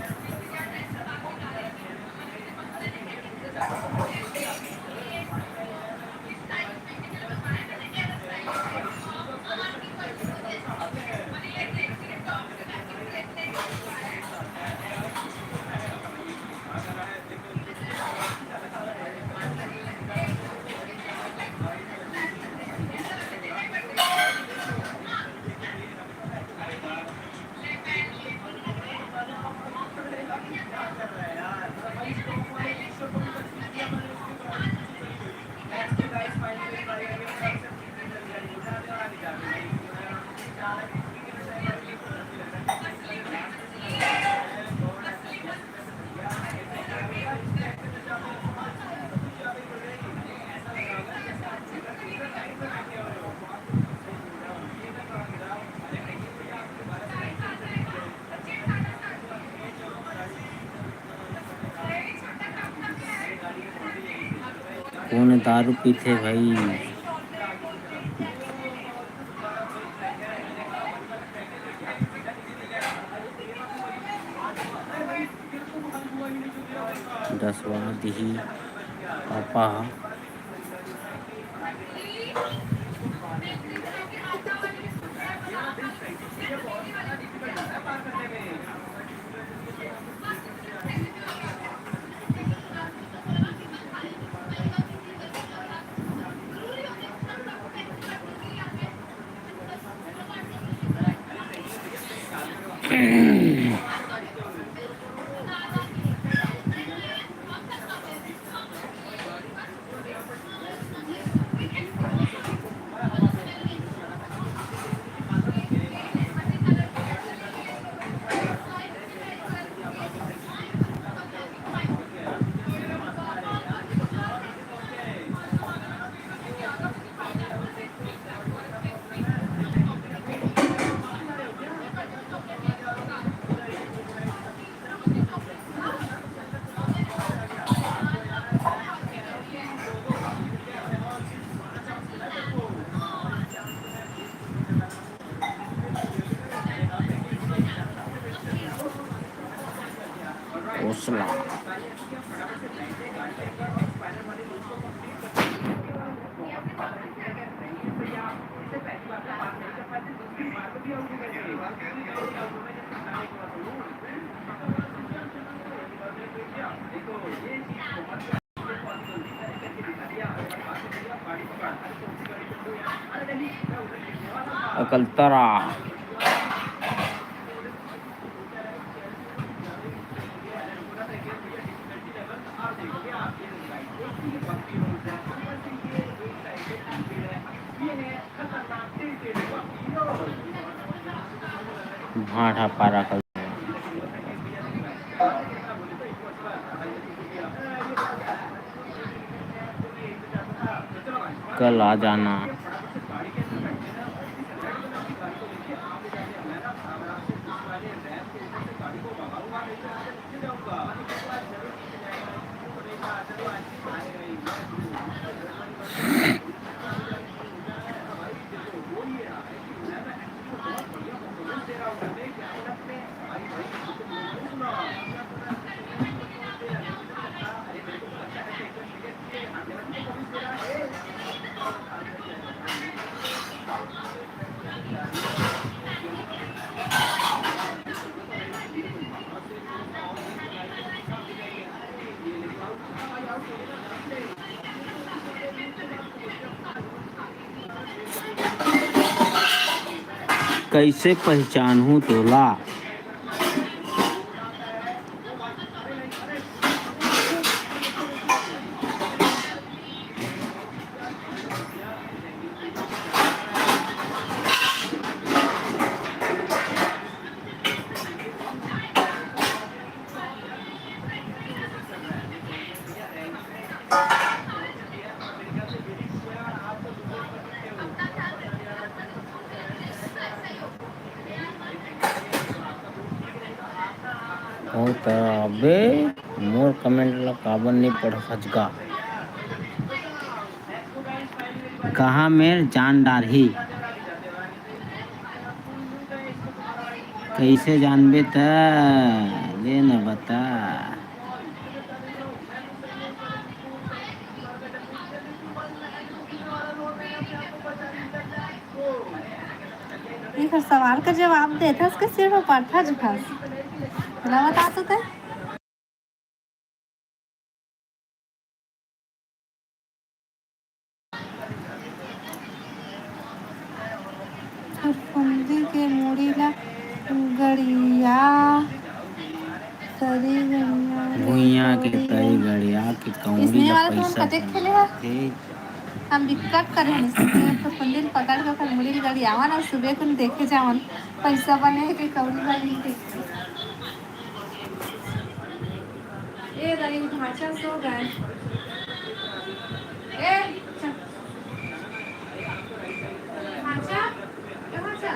कौन दारू पीते भाई। दसवा दिही पापा हौसला। अकलतरा भाटा पारा कल आ जाना। कैसे पहचानूं तोला। होता अबे मोर कमेंट ला काबर नहीं पढ़ सजगा कहाँ में जान डारही कैसे जानबे त ले न बता एक सवाल का जवाब देता उसका सिर्फ पढ़ता झुकास ना बता तो ते फुफुंदी के मुड़ी ला गड़िया तरी भुइया के तई गड़िया के कौड़ी इसने ला वाला तो हम पैसा कटे खेले हैं थे हम दिक्कत करे हैं इसने फुफुंदी पकड़ के कर मुड़ी गड़ियावन और सुबह को देखे जावन पैसा बने के कौड़ी वाली देखे ए दाई ढांचा सो गए ए ढांचा ढांचा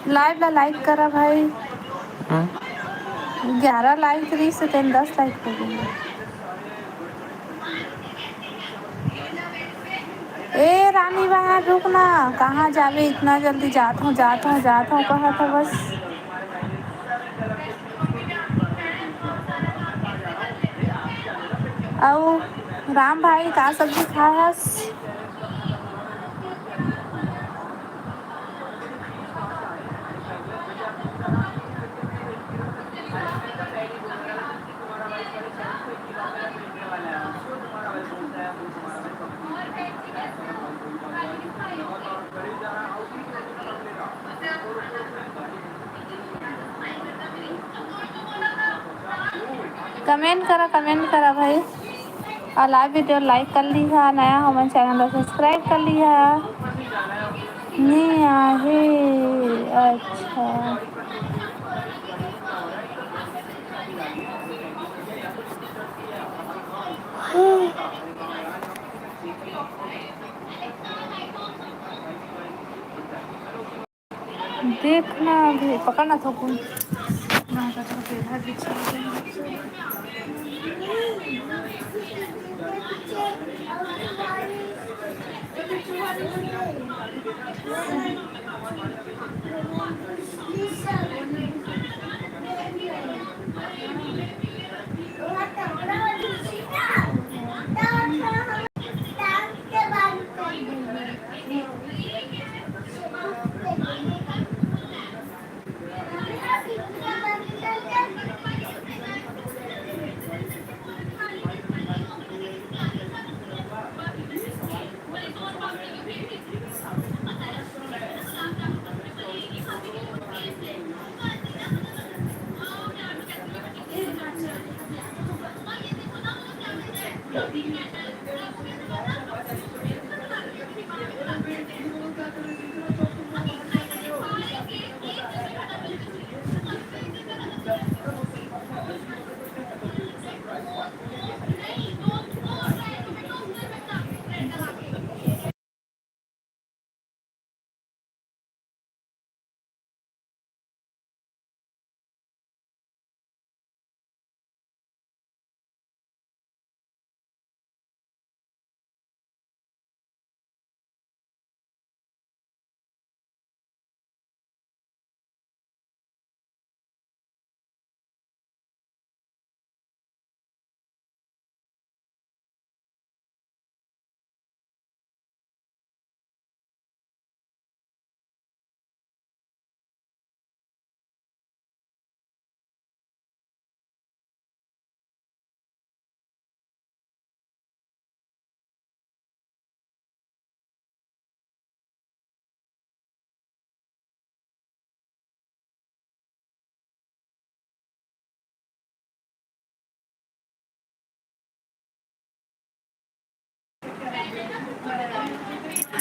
लाइव ला लाइक करा भाई 11 लाइक रही से 10 लाइक हो गई ए रानी बहन रुकना, कहाँ जावे इतना जल्दी? जाता हूँ कहा था बस। और राम भाई का सब्जी खास? कमेंट करा भाई, और लाइव वीडियो लाइक कर ली है, नया हो मैं चैनल सब्सक्राइब कर ली है। नहीं आहे, अच्छा देखना भी पकड़ना था कौन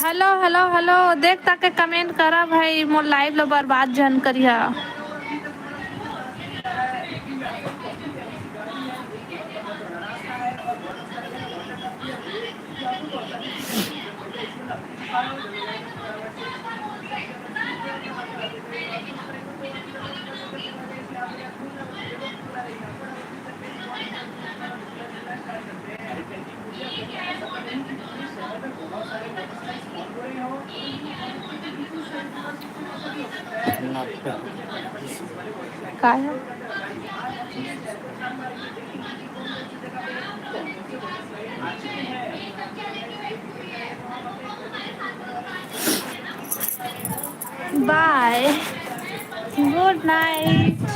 हेलो हेलो हेलो, देख ताके कमेंट करा भाई, मोर लाइव लो बर्बाद जन करिया। का है? Bye, good night.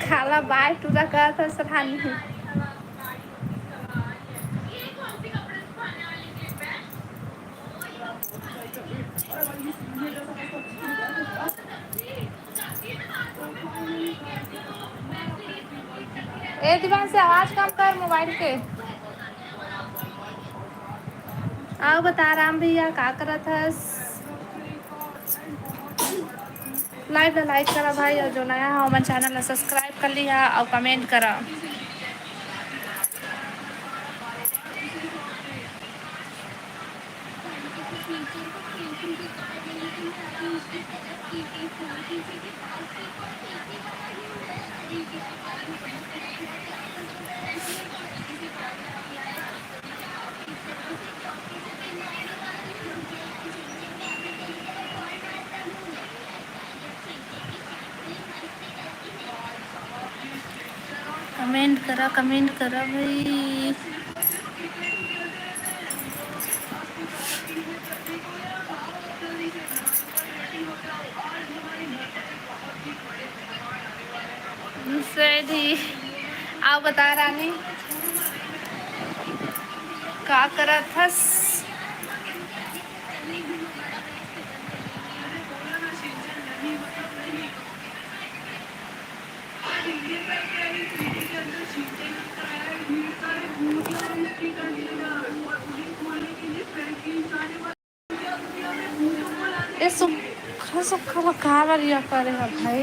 खाला बाय तुझा कहा था सराहनी। ए दीवान से आवाज कम कर मोबाइल के। आओ बता राम भैया का करत हस? लाइव लाइक करा भाई, और जो नया है हमारे चैनल सब्सक्राइब कर लिया और कमेंट करा। कमेंट करा भाई। सही आप बता रानी का करा थस। ये सुखा सुखा कहा लिया करेगा भाई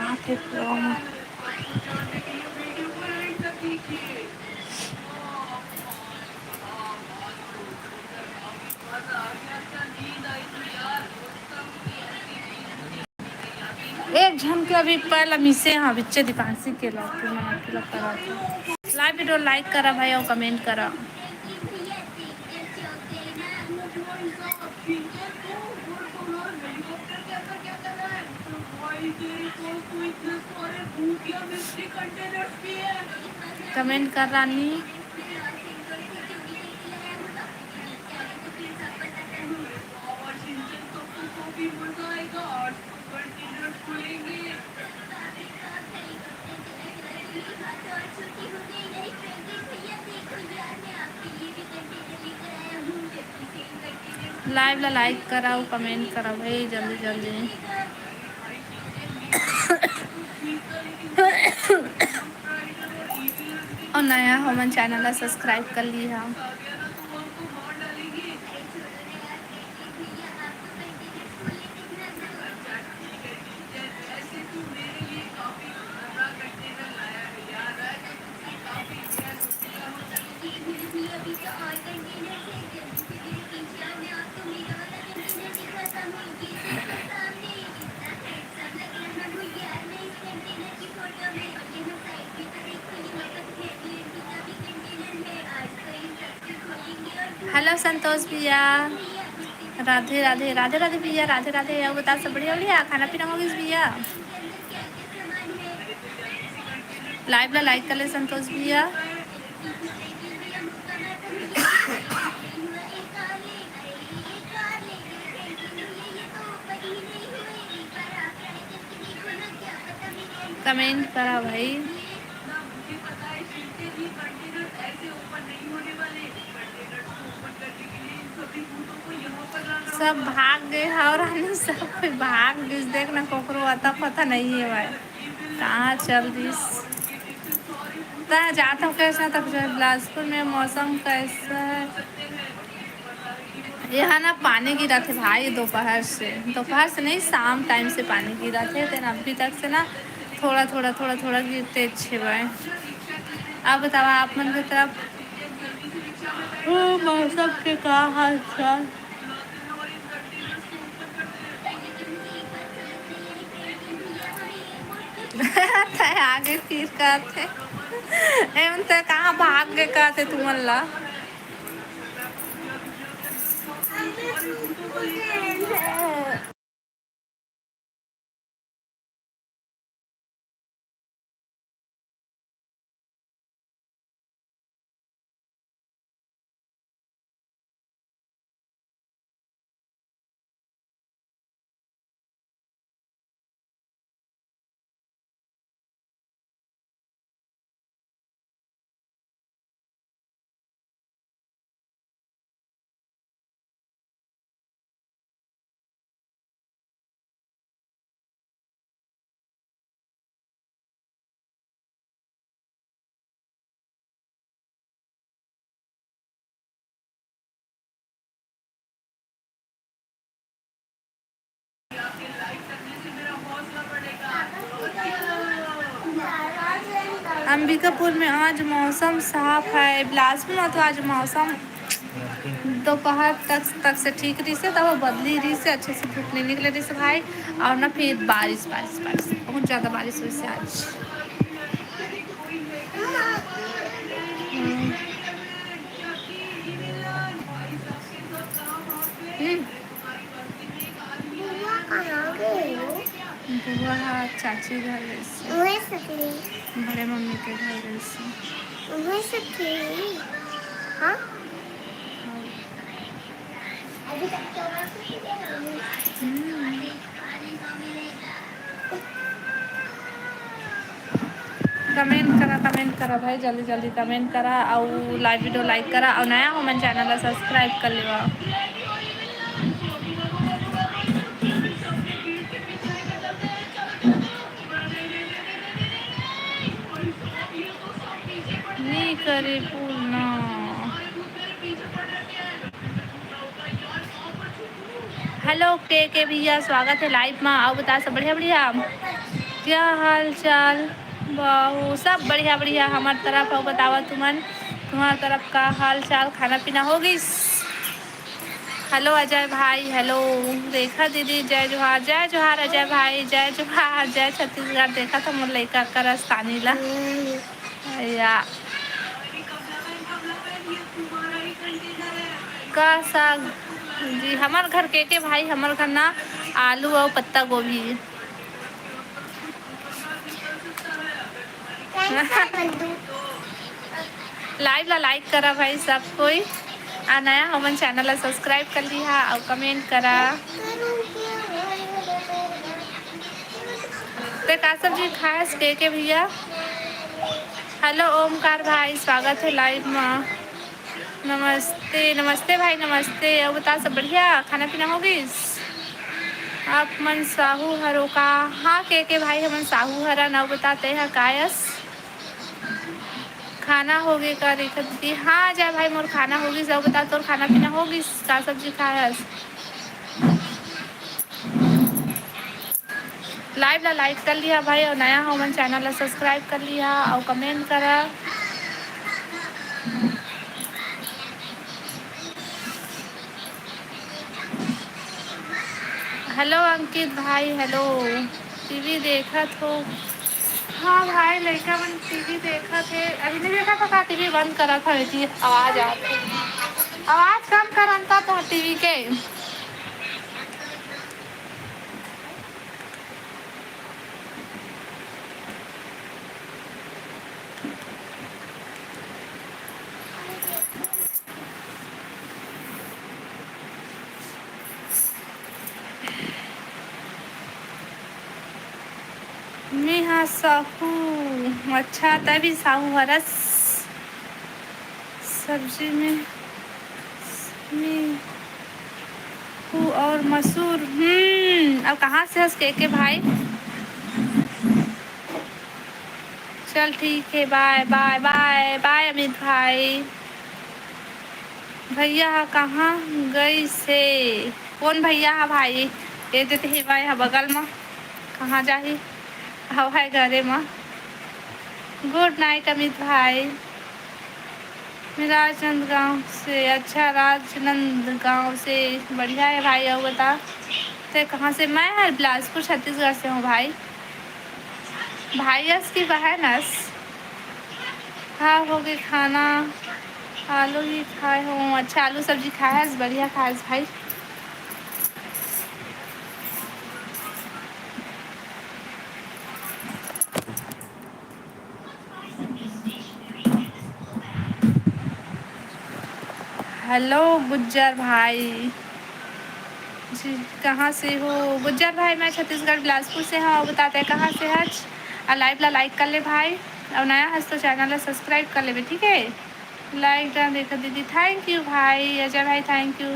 आके एक झन के अभी पहला मिसे हाँ बिच्चे दीपांशी के लाइव वीडियो लाइक करा भाई और कमेंट करा। कमेंट कर रानी लाइव ला लाइक कराओ कमेंट करा भाई जल्दी जल्दी। और नया हमन चैनल ला सब्सक्राइब कर लिया। हेलो संतोष भैया राधे राधे राधे राधे भैया राधे राधे। और बता सब बढ़िया भैया खाना पीना हो गया भैया। लाइव ला लाइक कर ले संतोष भैया। कमेंट करा भाई। सब भाग गए और सब कोई भाग गए देखना कोकरो आता पता नहीं है भाई कहाँ चल दिस जाता हूँ कैसा तब बिलासपुर में मौसम कैसा है। यहाँ ना पानी गिरा थे भाई दोपहर से नहीं शाम टाइम से पानी गिरा थे लेकिन अभी तक से ना थोड़ा थोड़ा गिरते अच्छे भाई। आप बताओ आप मन की तरफ मौसम के का हाल चाल। आगे फिर कहते एवं तो कहाँ भाग के कहते तुमन ला। अंबिकापुर में आज मौसम साफ है। बिलासपुर में तो आज मौसम दोपहर तक से ठीक रही से, तब वो बदली रही से, अच्छे से धूप नहीं निकले रही से भाई। और ना फिर बारिश बारिश बारिश, बहुत ज़्यादा बारिश हुई से आज। बुआ कहाँ गई? बुआ चाची घर गई से, वही सकली। बड़े मम्मी के घर गई से। वही सकली। हाँ? अभी तक तो वही सकली है। कमेंट करा भाई, जल्दी जल्दी कमेंट करा और लाइव वीडियो लाइक करा और नया हो मन चैनल सब्सक्राइब कर लेवा। नहीं करे भूलना। हेलो के भैया, स्वागत है लाइव में। आओ बता, सब बढ़िया बढ़िया, क्या हाल चाल? बाहू सब बढ़िया बढ़िया हमार तरफ। आओ बतावा तुमन, तुम्हार तरफ का हाल चाल, खाना पीना हो गई? हेलो अजय भाई, हेलो रेखा दीदी, जय जोहार अजय भाई, जय जोहार, जय छत्तीसगढ़। देखा था मोर लड़का का रस्तानी ला या का साग जी। हमार घर के भाई, हमार घर ना आलू और पत्ता गोभी। लाइव ला लाइक करा भाई सब कोई, आ नया हमन चैनल ला सब्सक्राइब कर लिहा और कमेंट करा। ते का सब्जी खास के भैया? हेलो ओमकार भाई, स्वागत है लाइव में। नमस्ते नमस्ते भाई, नमस्ते। और बता, सब बढ़िया, खाना पीना हो गई? आप मन साहू हरो का? हाँ के भाई, हमन साहू हरा ना बताते हैं कायस। खाना हो गई का रेखा दीदी? हाँ जय भाई, मोर खाना होगी। सब बता, तोर खाना पीना होगी? का सब्जी खायस? लाइव ला लाइक कर लिया भाई और नया हो मन चैनल ला सब्सक्राइब कर लिया और कमेंट करा। हेलो अंकित भाई, हेलो। टीवी देखा तो? हाँ भाई, लड़का मन टीवी देखा थे। अभी नहीं देखा था का? टीवी बंद करा था बेटी, आवाज आती, आवाज कम करता तो टीवी के। मैं हाँ साहू, अच्छा तभी साहू हरस सब्जी में और मसूर। अब कहाँ से हंस के भाई? चल ठीक है, bye bye bye bye Amit भाई। भैया कहाँ गई से? कौन भैया है भाई? ये देते ही भाई है बगल में, कहाँ जाही? हवा घरे में। गुड नाइट अमित भाई। मैं राजनंद गांव से। अच्छा राजनंद गांव से, बढ़िया है भाई। और बता ते कहाँ से? मैं बिलासपुर छत्तीसगढ़ से हूँ भाई। भाईस की बहनस? हाँ हो गई खाना, आलू ही खाए हूँ। अच्छा आलू सब्जी खाए है, बढ़िया खाए भाई। हेलो गुज्जर भाई जी, कहाँ से हो गुज्जर भाई? मैं छत्तीसगढ़ बिलासपुर से हूँ। बताते हैं कहाँ से हज। और लाइव ला लाइक कर ले भाई और नया हंस तो चैनल ला सब्सक्राइब कर ले, ठीक है? लाइक डाल देखा दीदी, थैंक यू भाई। अजय भाई थैंक यू।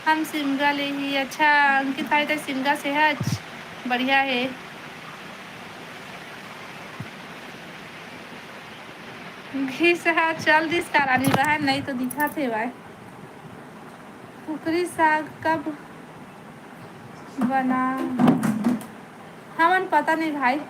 हम सिमगा ले ही। अच्छा अंकित भाई तो सिमगा से हज, बढ़िया है। घी से चल दिस करानी बहन, नहीं तो दिखा थे भाई। कुकरी साग कब बना? हमन पता नहीं भाई।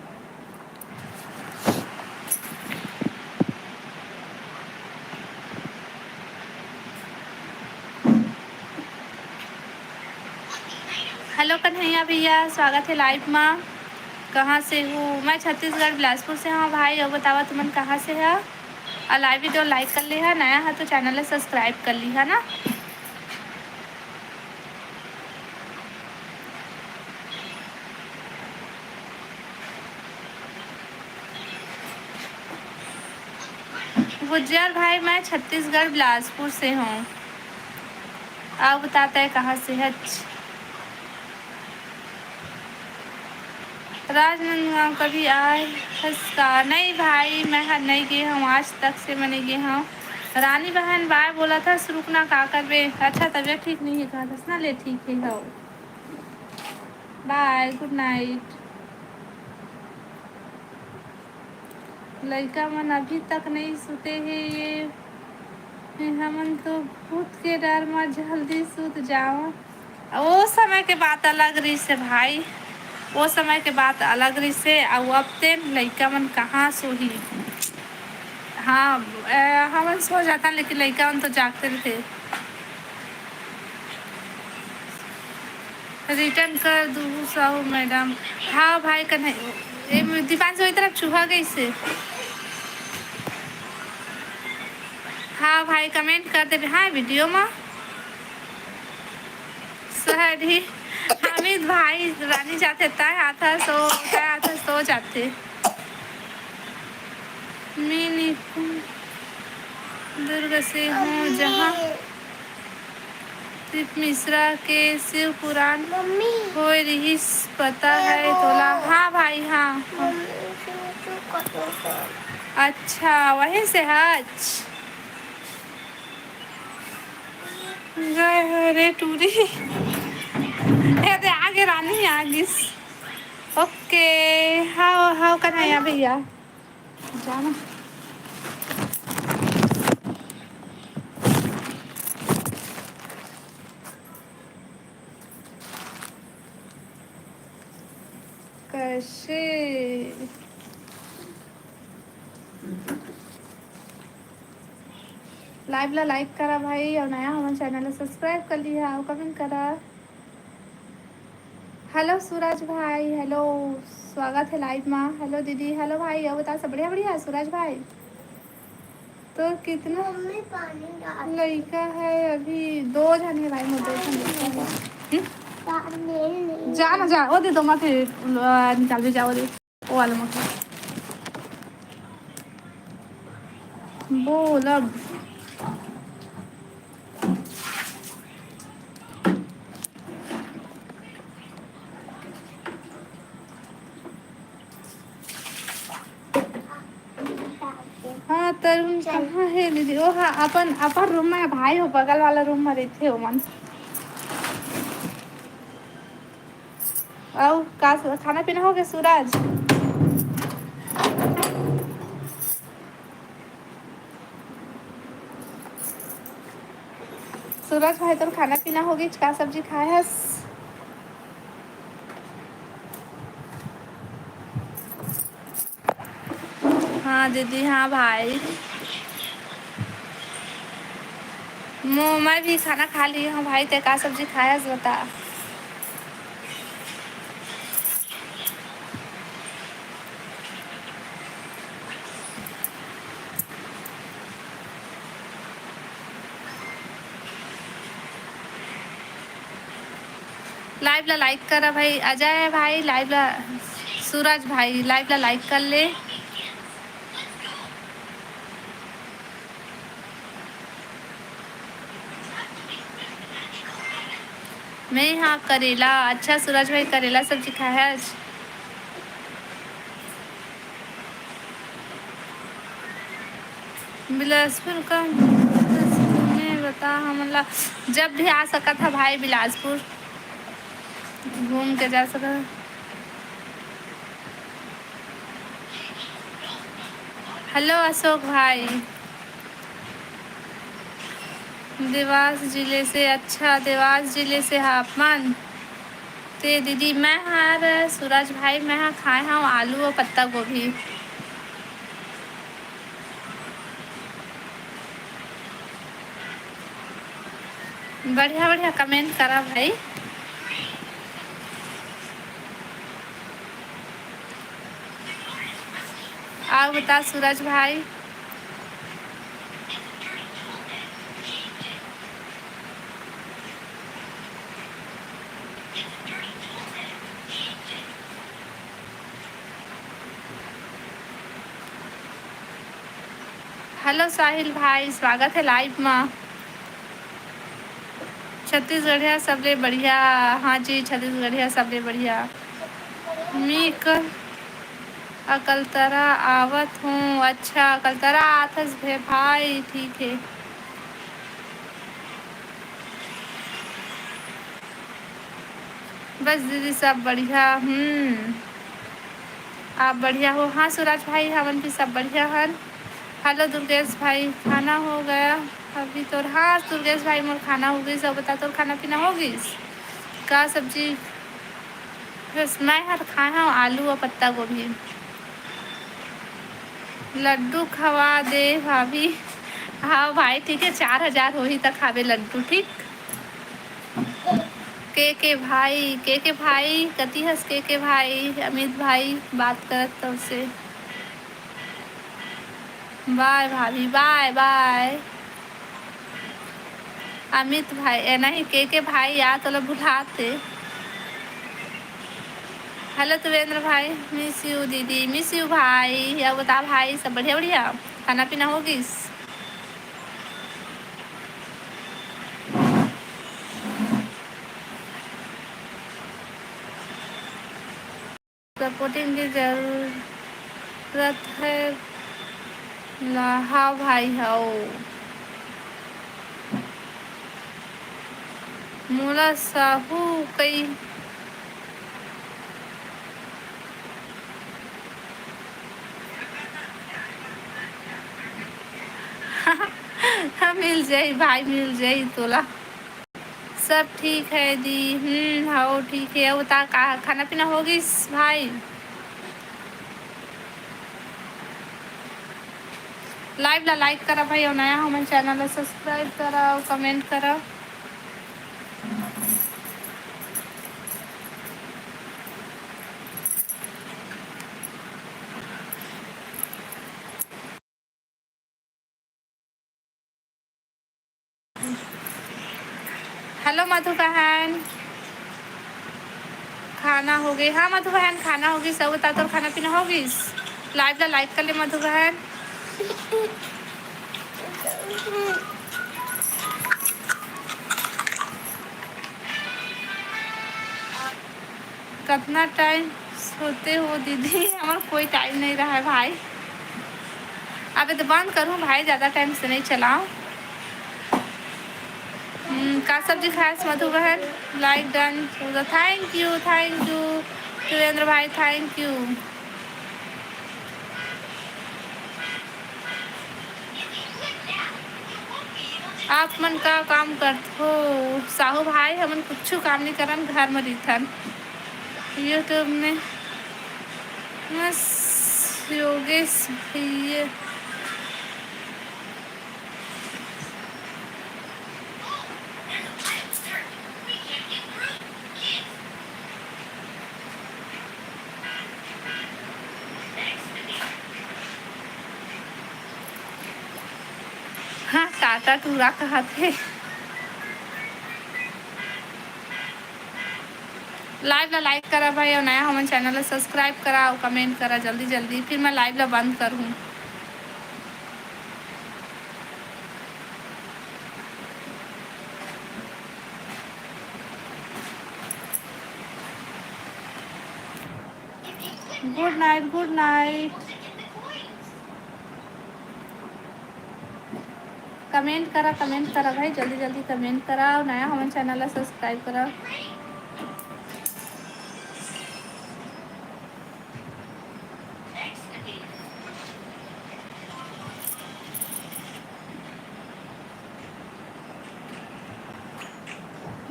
हेलो कन्हैया भैया, स्वागत है लाइव में। कहाँ से हूँ? मैं छत्तीसगढ़ बिलासपुर से हूँ भाई। और बतावा तुमन कहाँ से है? और लाइव वीडियो लाइक कर ली है, नया है तो चैनल सब्सक्राइब कर ली है ना। गुज्जर भाई, मैं छत्तीसगढ़ बिलासपुर से हूँ। आप बताते हैं कहाँ से है? राजनांदगांव कभी आए हंसका? नहीं भाई, मैं नहीं गई हूँ, आज तक से मैं नहीं गई हूँ। रानी बहन बाय बोला था रुकना का करबे। अच्छा तबीयत ठीक नहीं है कहा दस ना ले, ठीक है हो। Bye, good night. लड़का मन अभी तक नहीं सोते हैं ये, हमन तो भूत के डर में जल्दी सूत जाओ। वो समय के बात अलग रही से भाई, वो समय के बात अलग रही से। अब ते लड़का मन कहाँ सोही। हाँ हमन सो जाता, लेकिन लड़का मन तो जागते थे। रिटर्न कर दूँ साहू मैडम? हाँ भाई कन्हैया दीपांशु की तरफ चूहा गई से। हाँ भाई कमेंट कर दे। हाँ वीडियो में सही हामिद भाई रानी जाते तय आता सो जाते। मैं दुर्ग से हूँ, जहाँ मिश्रा के शिव पुराण हो रही पता है तोला? हाँ भाई हाँ। अच्छा वहीं से हज गए हो रे टूरी? आगे रानी आगिस। ओके हाउ हाउ कन्हैया भैया जाना। कैसे लाइव ला लाइक करा भाई, और नया हमारे चैनल सब्सक्राइब कर लिया और कमेंट करा। हेलो सूरज भाई, हेलो स्वागत है लाइव में। हेलो दीदी, हेलो भाई। और बता सब बढ़िया बढ़िया? सूरज भाई तो कितना लड़का है? अभी 2 जन है भाई, मुझे जा ना जा वो दे दो मत निकाल भी जाओ दे वो वाला मत बोल अब। हाँ तरुण कहाँ है दीदी? ओ हाँ अपन अपन रूम में भाई हो, बगल वाला रूम में रहते हो मन। और का खाना पीना हो गया सूरज? सूरज भाई तो खाना पीना हो गई, का सब्जी खाए है? हाँ दीदी हाँ भाई, मैं भी खाना खा ली हूँ भाई। ते का सब्जी खाया बता? लाइव ला लाइक करा भाई। अजय भाई लाइव ला, सूरज भाई लाइव ला लाइक कर ले। मैं यहाँ करेला। अच्छा सूरज भाई करेला सब्जी खाया है? बिलासपुर का मैं बता हमला जब भी आ सका था भाई, बिलासपुर घूम के जा सका। हेलो अशोक भाई, देवास जिले से। अच्छा देवास जिले से हापमान ते दीदी। मैं हार सूरज भाई मैं हाँ खाए हाँ आलू और पत्ता गोभी। बढ़िया बढ़िया कमेंट करा भाई। और बता सूरज भाई। हेलो साहिल भाई, स्वागत है लाइव में। छत्तीसगढ़िया सबले बढ़िया। हाँ जी, छत्तीसगढ़िया सबले बढ़िया। मी कर अकलतरा आवत हूँ। अच्छा, अकलतरा आथस भे भाई, ठीक है। बस दीदी सब बढ़िया। आप बढ़िया हो? हाँ सूरज भाई, हमन भी सब बढ़िया हन। हेलो दुर्गेश भाई, खाना हो गया अभी तो? हाँ दुर्गेश भाई, मोर खाना हो गई। सब बता, तोर खाना पीना हो गई? का सब्जी? बस मैं हर खाए हूँ आलू और पत्ता गोभी। लड्डू खवा दे भाभी। हाँ भाई ठीक है, 4000 हो ही तक खावे लड्डू, ठीक। के भाई कति हस? के भाई अमित भाई बात करत तो से। बाय भाभी, बाय बाय। अमित भाई नहीं, के भाई या तो भुलाते। हेलो तुवेंद्र भाई, मिस यू दीदी, मिस यू भाई। या बता भाई, सब बढ़िया बढ़िया? खाना पीना होगी? सपोर्टिंग की जरूरत है। हाँ भाई, हाओ मोला साहू कई हाँ मिल जाई भाई, मिल जाई तोला। सब ठीक है दी। हाँ ठीक है। बता का खाना पीना होगी भाई? लाइव ला लाइक करा भाई, और नया हमारे चैनल ला सब्सक्राइब करा और कमेंट करा। हेलो मधु बहन, खाना हो गई? हाँ मधु बहन, खाना होगी। सब बता, तो खाना पीना होगी? लाइव ला लाइक कर ले मधु बहन। कितना टाइम सोते हो दीदी? हमारा कोई टाइम नहीं रहा है भाई। अबे तो बंद करूँ भाई, ज़्यादा टाइम से नहीं चलाऊँ। का सब्जी खाया मधु बहन? Like done. Thank you Surendra भाई, थैंक यू। आप मन का काम करते हो? साहू भाई, हमन कुछ काम नहीं करन, घर में रहथन। यूट्यूब में बस योगेश भैया। हाँ टाटा टूरा कहा थे। लाइव ला लाइक करा भाई, और नया हमारे चैनल ला सब्सक्राइब करा और कमेंट करा जल्दी जल्दी, फिर मैं लाइव ला बंद करूँ। Good night, good night. Comment करा भाई, जल्दी जल्दी कमेंट करा, और नया हमारे चैनल ला सब्सक्राइब करा।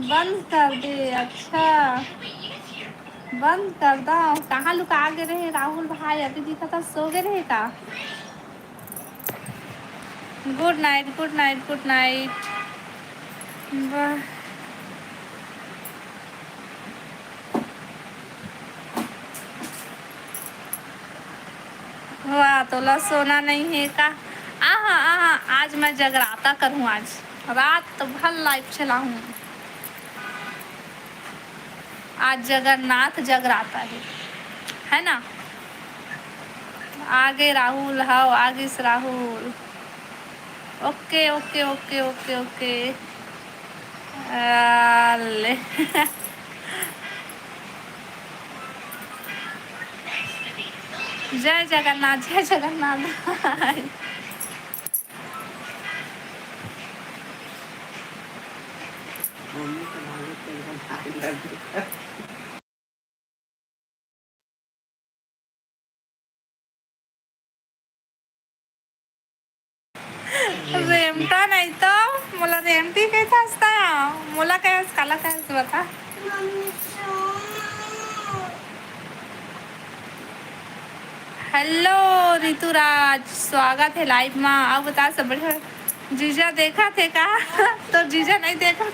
बंद कर दे? अच्छा बंद कर दो। कहाँ लुका गए रहे राहुल भाई? अभी दिखा था सो गए रहे का? Good night, good night, good night. वाह, वाह, तोला सोना नहीं है का? आहा आहा, आज मैं जगराता करूँ, आज रात भर लाइव चलाऊँ। आज जगन्नाथ जगराता है ना? आगे राहुल, हाँ आगे से Rahul. Okay okay okay okay okay. ले जय जगन्नाथ, जय जगन्नाथ। रेमटा नहीं तो मला रेमटी काही असता, मला काय काला काय बता। हेलो ऋतुराज, स्वागत है लाइव में। अब बता सब बढ़िया। जीजा देखा थे का? तो जीजा नहीं देखा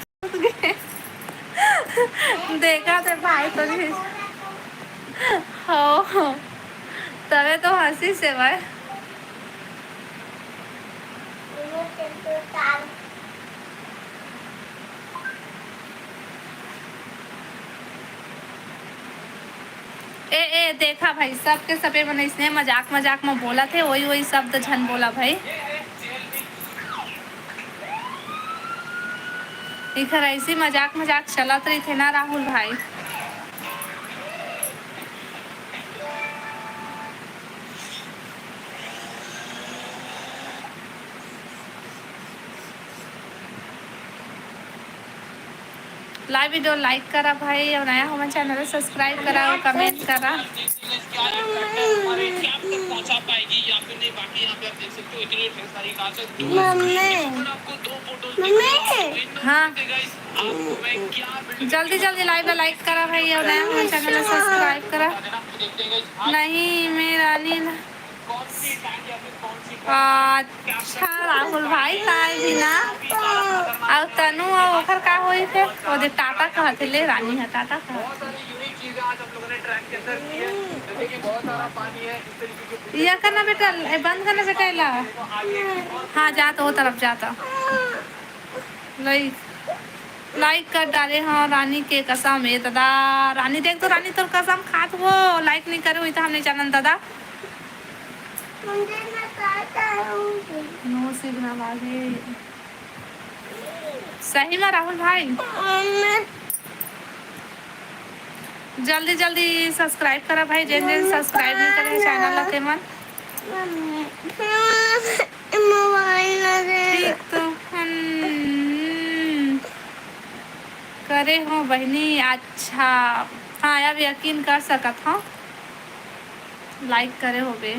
देखा थे भाई तो हो तबे तो हंसी से भाई। ए देखा भाई, सबके सबे मैंने इसने मजाक मजाक में बोला थे, वही वही शब्द झन बोला भाई। इधर ऐसी मजाक मजाक चलत रही थे ना राहुल भाई। लाइव वीडियो लाइक करा भाई, और नया हमारे चैनल सब्सक्राइब करा और कमेंट करा। हाँ जल्दी जल्दी लाइव लाइक करा भाई, और नया हमारे चैनल सब्सक्राइब करा। नहीं मेरा नील। अच्छा राहुल भाई ताई भी ना और तनु और ओखर का होई थे, ओ दे टाटा कहते ले रानी है टाटा कहते। ये करना बेटा, बंद करना बेटा ला। हाँ जाता वो तरफ जाता। लाइक कर डाले। हाँ रानी के कसम है दादा। रानी देख तो रानी तो कसम खात वो लाइक नहीं करे हुई तो हमने चैनल दादा नो सिग्नल आगे। सही में राहुल भाई जल्दी जल्दी सब्सक्राइब करा भाई, जिन जिन सब्सक्राइब नहीं करे चैनल लगे मन ठीक तो करे हो बहनी। अच्छा हाँ अब यकीन कर सकत हो, लाइक करे हो बे।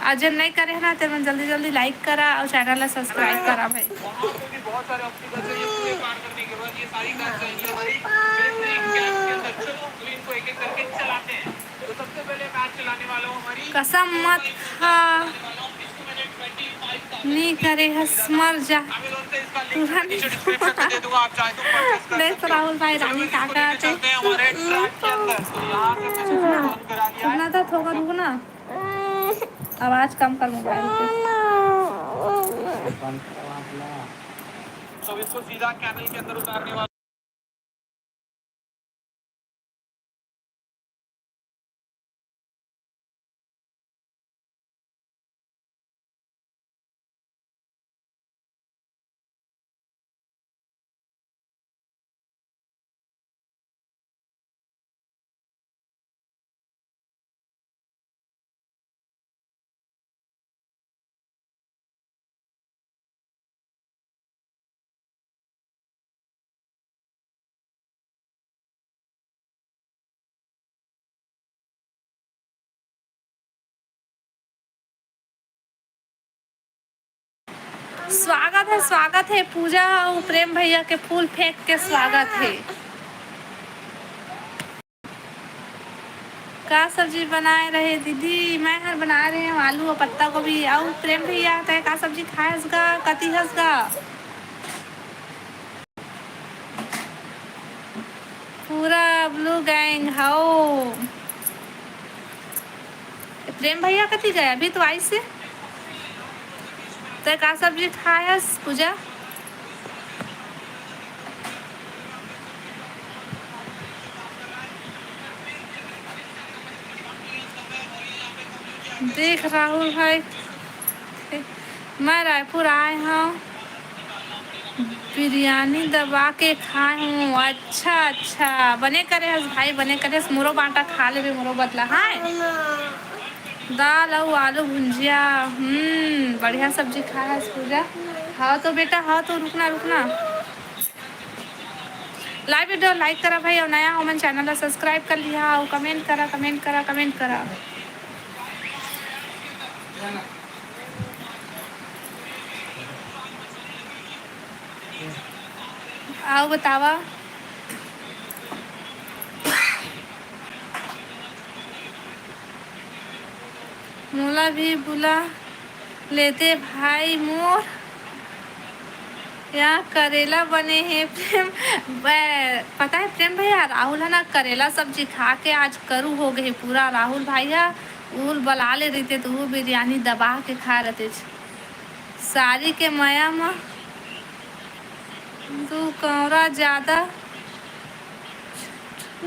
आज नहीं करे है ना तो मैं जल्दी जल्दी लाइक करा और चैनल सब्सक्राइब करा भाई। बहुत सारे ऑब्स्टिकल्स हैं, ये पूरे पार करने के बाद ये सारी कार चाहिए हमारी गैप के अंदर। चलो इनको एक एक करके चलाते हैं। तो सबसे पहले मैच चलाने वाला हूँ हमारी कसम मत खा नहीं करे हंस मर जा देख राहुल भाई रानी काका आते सुनना था थोड़ा रुकना, आवाज कम कर मोबाइल पे। तो इसको सीधा कैनल के अंदर उतारने वाला स्वागत है पूजा और प्रेम भैया के फूल फेंक के स्वागत है। का सब्जी बनाए रहे दीदी? मैं हर बना रहे हैं आलू और पत्ता गोभी। और प्रेम भैया आता है का सब्जी खाए हंसगा कति हंसगा पूरा ब्लू गैंग हाओ। प्रेम भैया कथी गए अभी तो आई से तो का सब्जी खाया पूजा देख राहुल भाई मैं रायपुर आए हूँ बिरयानी दबा के खाए हूँ। अच्छा अच्छा बने करे हस भाई बने करे हस मुरो बांटा खा ले मुरो बदला हाँ दाल और आलू भुंजिया बढ़िया सब्जी खाया हस पूजा। हाँ तो बेटा हाँ तो रुकना रुकना लाइव वीडियो लाइक करा भाई और नया हो मन चैनल सब्सक्राइब कर लिया और कमेंट करा आओ बतावा मोला भी बुला लेते भाई मोर यहाँ करेला बने हैं प्रेम पता है प्रेम भैया राहुल है ना करेला सब्जी खा के आज करू हो गए पूरा राहुल भैया उल बला ले रही थे तो वो बिरयानी दबा के खा रहे थे सारी के माया में दो कौरा ज़्यादा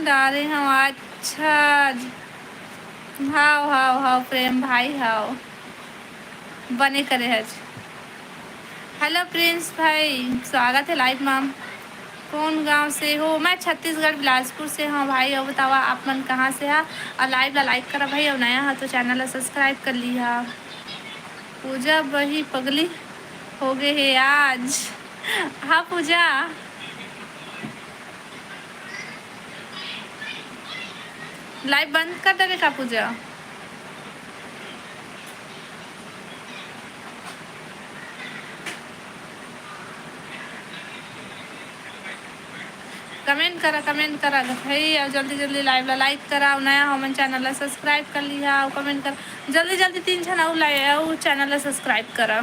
डाले हम। अच्छा हाव हाव हाव प्रेम भाई हाव बने करे है। हेलो प्रिंस भाई स्वागत है लाइव मैम कौन गांव से हो मैं छत्तीसगढ़ बिलासपुर से हूँ भाई और बतावा आप मन कहाँ से है और लाइव ला लाइक करा भाई और नया है तो चैनल ला सब्सक्राइब कर लिया। पूजा वही पगली हो गए है आज। हाँ पूजा लाइव बंद कर देवे का पूजा कमेंट करा भाई और जल्दी लाइव ला लाइक करा और नया हमन चैनल ला सब्सक्राइब कर लिया और कमेंट कर जल्दी 3 जन और लाइक और चैनल ला सब्सक्राइब करा।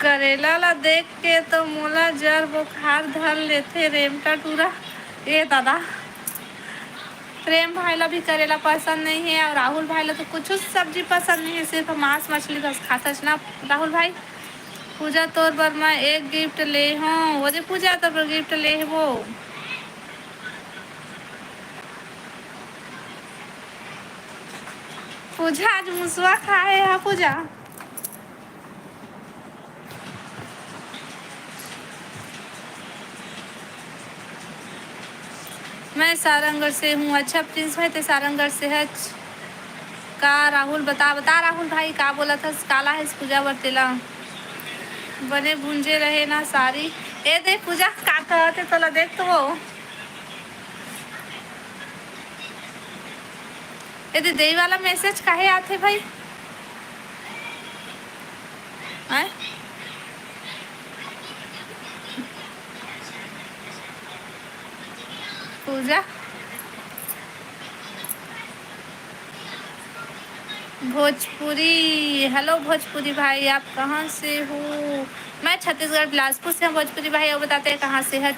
करेला ला देख के तो मोला जर बुखार धर लेते रेमटा टूरा ये दादा प्रेम भाई ला भी करेला पसंद नहीं है और राहुल भाई ला तो कुछ सब्जी पसंद नहीं है सिर्फ मांस मछली बस खाता ना राहुल भाई। पूजा तौर पर मैं एक गिफ्ट ले हूँ वो पूजा तौर पर गिफ्ट ले है वो पूजा आज मुसवा खाए है पूजा मैं सारंगढ़ से हूँ। अच्छा प्रिंस भाई ते सारंगढ़ से है का राहुल बता राहुल भाई का बोला था काला है पूजा बरतेला बने भूंजे रहे ना सारी ए देख पूजा का थे तो देख तो वो ये देवी वाला मैसेज काहे आते भाई है? पूजा भोजपुरी हेलो भोजपुरी भाई आप कहाँ से हो मैं छत्तीसगढ़ बिलासपुर से हूँ भोजपुरी भाई और बताते हैं कहाँ से है।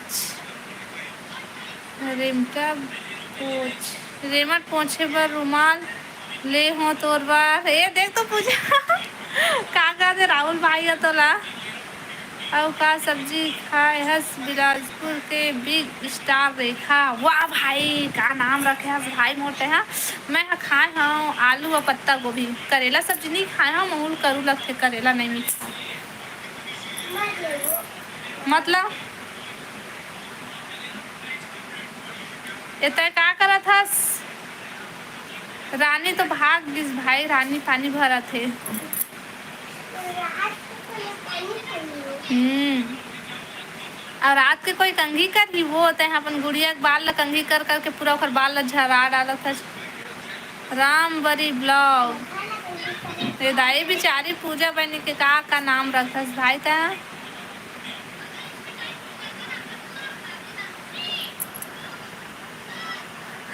रेमट पोछे पर रुमाल ले हो तोर बार ये देख तो पूजा का दे राहुल भाई है तो ला और का सब्जी खाए हस बिलासपुर के बिग स्टार रेखा वाह भाई का नाम रखे हस भाई मोटे हैं। मैं खाए हूँ आलू और पत्ता गोभी करेला सब्जी नहीं खाए हूँ महूल करू लगते करेला नहीं मिक्स मतलब ये तय का करा था रानी तो भाग दिस भाई रानी पानी भरा थे और रात के कोई कंघी कर ही वो होते हैं अपन गुड़िया के बाल ला कंघी कर करके पूरा ओकर बाल ला झरा डाला था। राम बरी ब्लॉग ये दाई बिचारी पूजा बनी के का नाम रखा भाई था।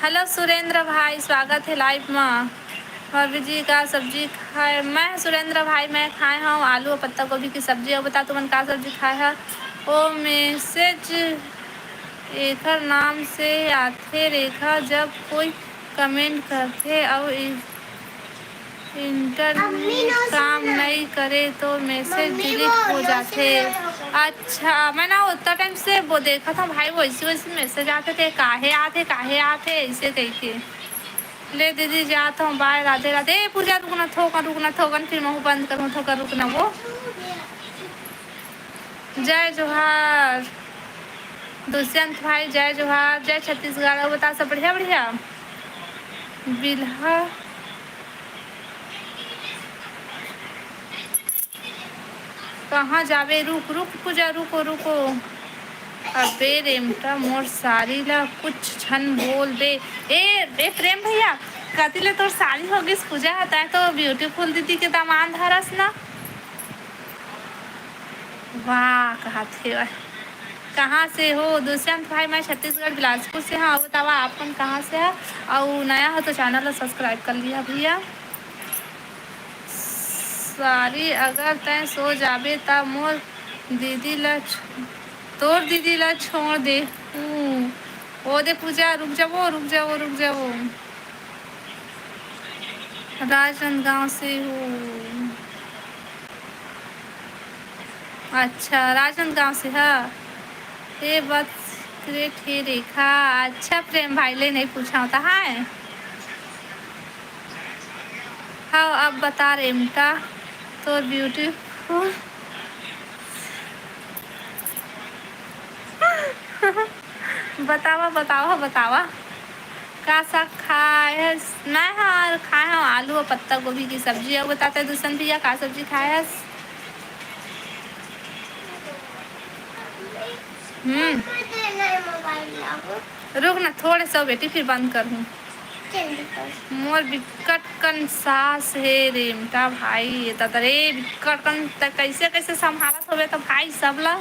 हेलो सुरेंद्र भाई स्वागत है लाइव में भाभी जी का सब्जी खाए? मैं सुरेंद्र भाई मैं खाए हूँ आलू और पत्ता गोभी की सब्जी। और बता तुमन का सब्जी खाए है? ओ मैसेज एकर नाम से आथे रेखा, जब कोई कमेंट करथे और इंटरनेट काम नहीं करे तो मैसेज डिलीट हो जाते। अच्छा, मैं ना उतना टाइम से वो देखा था भाई, वैसे वैसे मैसेज आते थे, काहे आते ऐसे कह के। ले दीदी जाता हूँ, बाय, राधे राधे। पूजा रुकना थोकन फिर मैं बंद करूँ थोका रुकना वो। जय जोहार दुष्यंत भाई, जय जोहार, जय छत्तीसगढ़। बता सब बढ़िया बढ़िया। बिल्हा कहाँ जावे? रुक रुक पूजा, रुको। अबे रेमटा मोर साड़ी ला कुछ छन बोल दे। ए प्रेम भैया, कति ले तोर साड़ी हो गई पूजा है तो ब्यूटीफुल दीदी के दामान धरस ना। वाह, कहाँ से हो? दुष्यंत भाई, मैं छत्तीसगढ़ बिलासपुर से हाँ। बतावा आपन कहाँ से है? और नया हो तो चैनल ला सब्सक्राइब कर लिया भैया। सारी अगर तय सो जाबे त मोर दीदी ला तोर दीदी ला छोड़ दे। ओ दे पूजा, रुक जाओ। राजनांदगांव से हूँ। अच्छा, राजनांदगांव से है। ये बात ग्रेट है रेखा। अच्छा प्रेम भाई ले नहीं पूछा होता है। हाँ अब बता रेमटा तो ब्यूटीफुल बतावा का साग खाए है? मैं हाँ खाए हूँ आलू और पत्ता गोभी की सब्जी। और बताते दुष्यंत भैया का सब्जी खाए है? रुक ना थोड़े से बेटी, फिर बंद कर हूँ। मोर बिकट कन सास है रेमटा भाई। ये तरे बिकट कन कैसे संभालत होवे तो भाई सब ला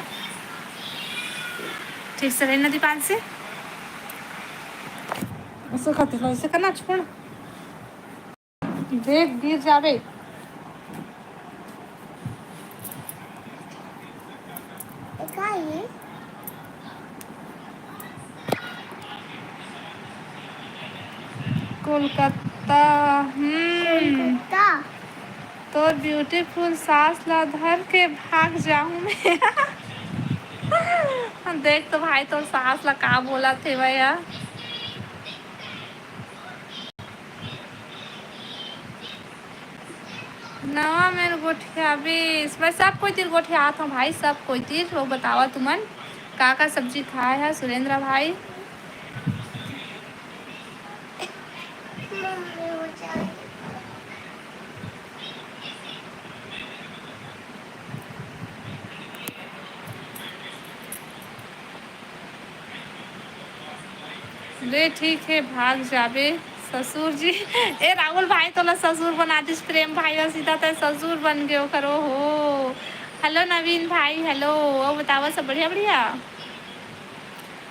ठीक से रहना दीपान से ऐसे खाते हो, ऐसे करना छोड़, देख गिर जावे। कोलकाता। तो ब्यूटीफुल सास ला धर के भाग जाऊं मैं। देख तो भाई तो सास ला का बोला थे भैया। नवा मेरे गोठिया बीस मैं सब कोई तीर गोठिया आता हूँ भाई, सब कोई तीर। वो बतावा तुमन का सब्जी खाए है सुरेंद्र भाई? रे ठीक है भाग जाबे ससुर जी। ए राहुल भाई तो ससुर बना दिस प्रेम भाई, सीधा तो ससुर बन गए करो हो। हेलो नवीन भाई, हेलो। और बतावा सब बढ़िया।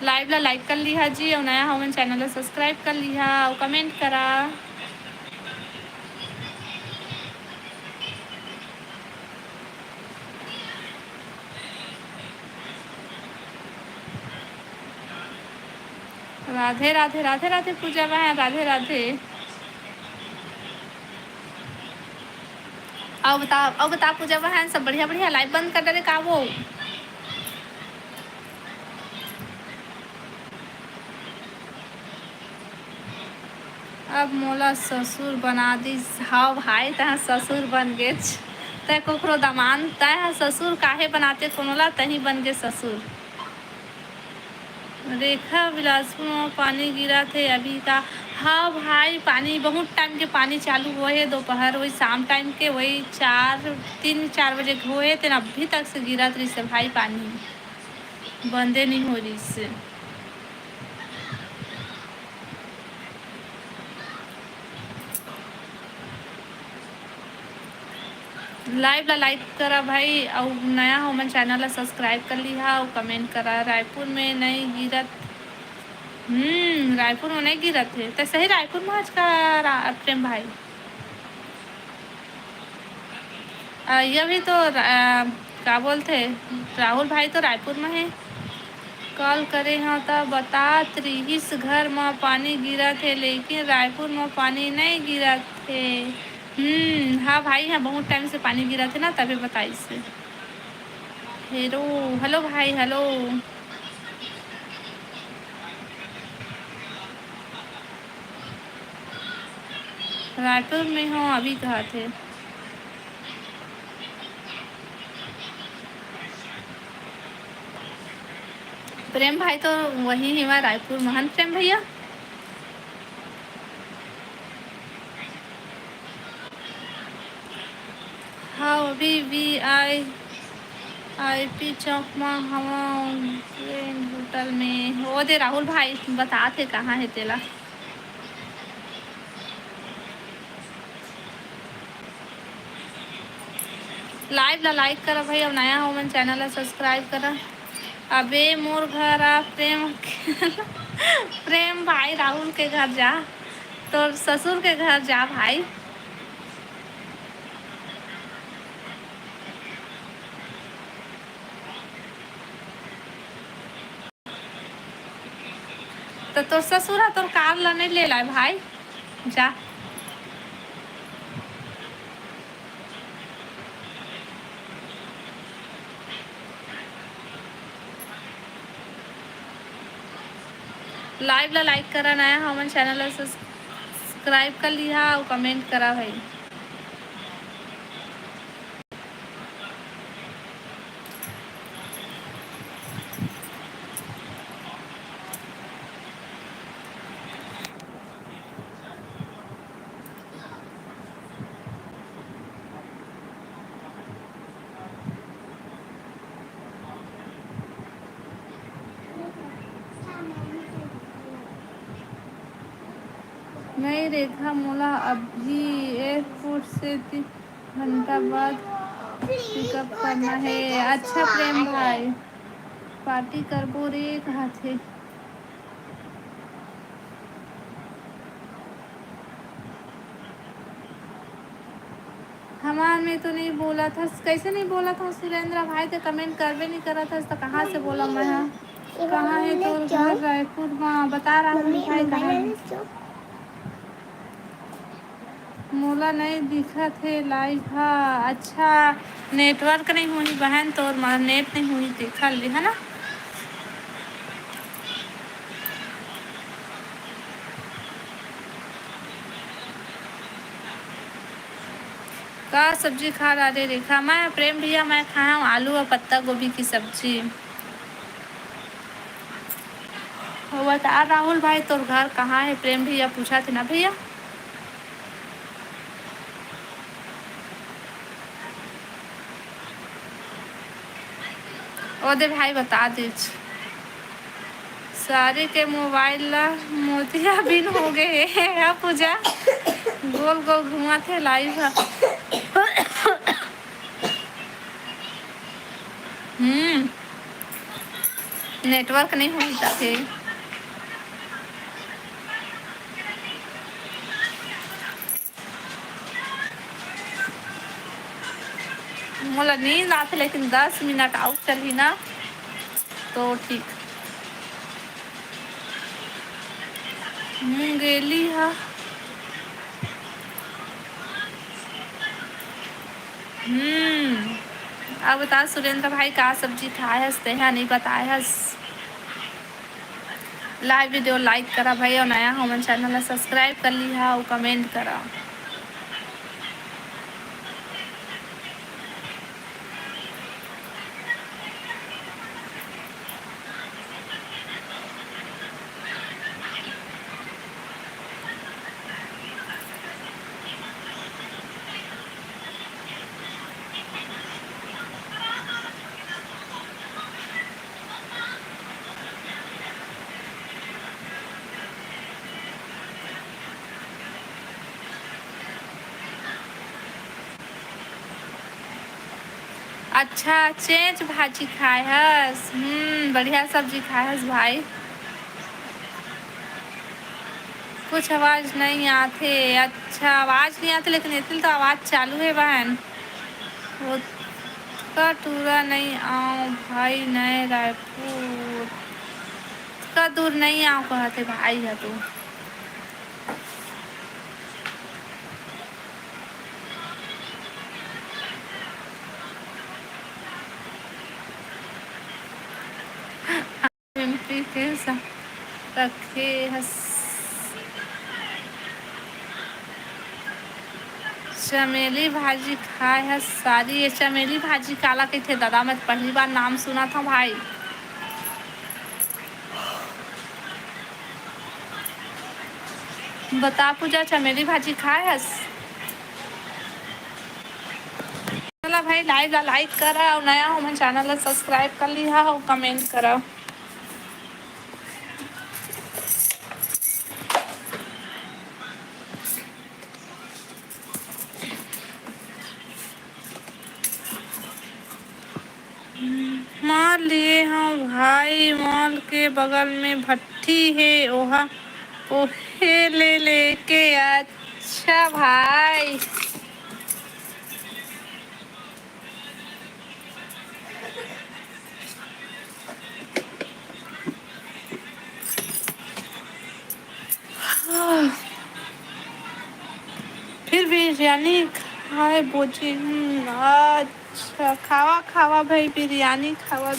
लाइव ला लाइक कर लिहा जी, और नया हो चैनल ला सब्सक्राइब कर लिहा और कमेंट करा। राधे राधे पूजा बहन, राधे राधे। अब बता पूजा बहन सब बढ़िया। लाइव बंद कर दे का वो? अब मोला ससुर बना दी। हाँ भाई तह ससुर बन गे। तय कोकरो दमान तय ससुर काहे बनाते कोनोला, तही बन गे ससुर। रेखा बिलासपुर में पानी गिरा थे अभी का? हाँ भाई पानी बहुत टाइम के पानी चालू हुए है, दोपहर वही शाम टाइम के वही 3-4 बजे हुए थे, अभी तक से गिरा रही से भाई, पानी बंदे नहीं हो रही से। लाइव ला लाइक करा भाई, और नया हो मन चैनल ला सब्सक्राइब कर लिहा और कमेंट करा। रायपुर में नहीं गिरत? रायपुर में नहीं गिरत है तो सही। रायपुर में आज का प्रेम भाई ये भी तो क्या बोलते, राहुल भाई तो रायपुर में है। कॉल करे हाँ तो बतात रहीस घर में पानी गिरा थे, लेकिन रायपुर में पानी नहीं गिरा थे। हाँ भाई, हाँ बहुत टाइम से पानी गिरा थे ना, तभी बताई से। हेलो हेलो भाई, हेलो। रायपुर में हो अभी, कहाँ थे? प्रेम भाई तो वही है वहाँ रायपुर महान, प्रेम भैया। हाँ अभी भी आई पी चौक में हम होटल में हो दे। राहुल भाई बता थे कहाँ है तेला। लाइव ला लाइक करा भाई, अब नया हो मन चैनल ला सब्सक्राइब करा। अबे मोर घर आ प्रेम प्रेम भाई राहुल के घर जा, तो ससुर के घर जा भाई। तो तोर ससुर है, तोर कार ला नहीं ले लाए भाई, जा। लाइव ला लाइक करा, नया हमन चैनल ला सब्सक्राइब कर लिया और कमेंट करा भाई। नहीं रेखा, मोला अभी एयरपोर्ट से 3 घंटा बाद पिकअप करना है। अच्छा प्रेम भाई, पार्टी करबो रे, कहा थे? हमार में तो नहीं बोला था। कैसे नहीं बोला था सुरेंद्र भाई? तो कमेंट करवे नहीं करा था, तो कहाँ से बोला मैं? कहाँ है तोर घर? रायपुर में। बता राहुल भाई कहाँ है? मोला नहीं दिखा थे लाइव। हाँ अच्छा, नेटवर्क नहीं हुई बहन, तो नेट नहीं हुई, देखा ली है ना। का सब्जी खा रहा रे रेखा? मैं प्रेम भैया मैं खाया हूँ आलू और पत्ता गोभी की सब्जी। बता राहुल भाई तोर घर कहाँ है? प्रेम भैया पूछा थे ना भैया। ओ दे भाई बता दे। सारे के मोबाइल ला मोतिया बिन हो गए है पूजा, गोल गोल घुमा थे लाइव। नेटवर्क नहीं होता थे। मोला नींद आते, लेकिन 10 मिनट आउट चली ना तो ठीक। गेली है। अब बता सुरेंद्र भाई का सब्जी खाए हंस तेहा नहीं बताए हंस। लाइव वीडियो लाइक करा भाई, और नया हमन चैनल सब्सक्राइब कर लिया और कमेंट करा। अच्छा चेंज भाजी खाए हस। बढ़िया सब्जी खाए हस भाई। कुछ आवाज़ नहीं आते। अच्छा आवाज़ नहीं आती, लेकिन इतनी तो आवाज़ चालू है बहन। उसका टूरा नहीं आओ भाई नए रायपुर का दूर नहीं आओ कहते भाई है तू एमपी के रखे चमेली भाजी खाए है सारी ये चमेली भाजी काला के थे दादा मैं पहली बार नाम सुना था भाई बता पूजा चमेली भाजी खाए है चला भाई लाइक करा और नया हो मैं चैनल सब्सक्राइब कर लिया और कमेंट करा माल लिए हाँ भाई मॉल के बगल में भट्टी है ओहा ओहे ले लेके अच्छा भाई फिर बिरयानी खाए बोझी अच्छा खावा खावा भाई बिरयानी खावा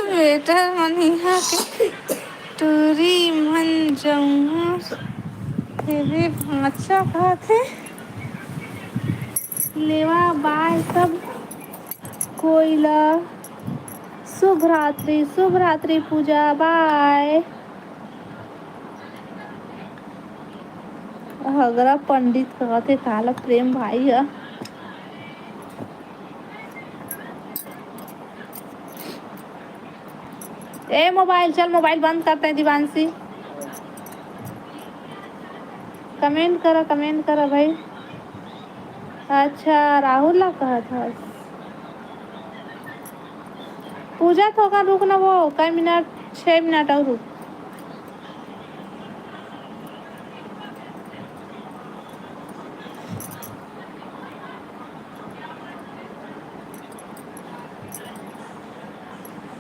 बेटा मनिहा के टूरी मन जाऊँ तेरे भाचा खाते लेवा बाय सब कोयला शुभ रात्रि पूजा बाय हगरा पंडित कहते काला प्रेम भाई है ए मोबाइल चल मोबाइल बंद करते हैं दिवांशी कमेंट करा भाई अच्छा राहुल ला कहा था पूजा थोड़ा रुक ना वो कई मिनट 6 मिनट और रुक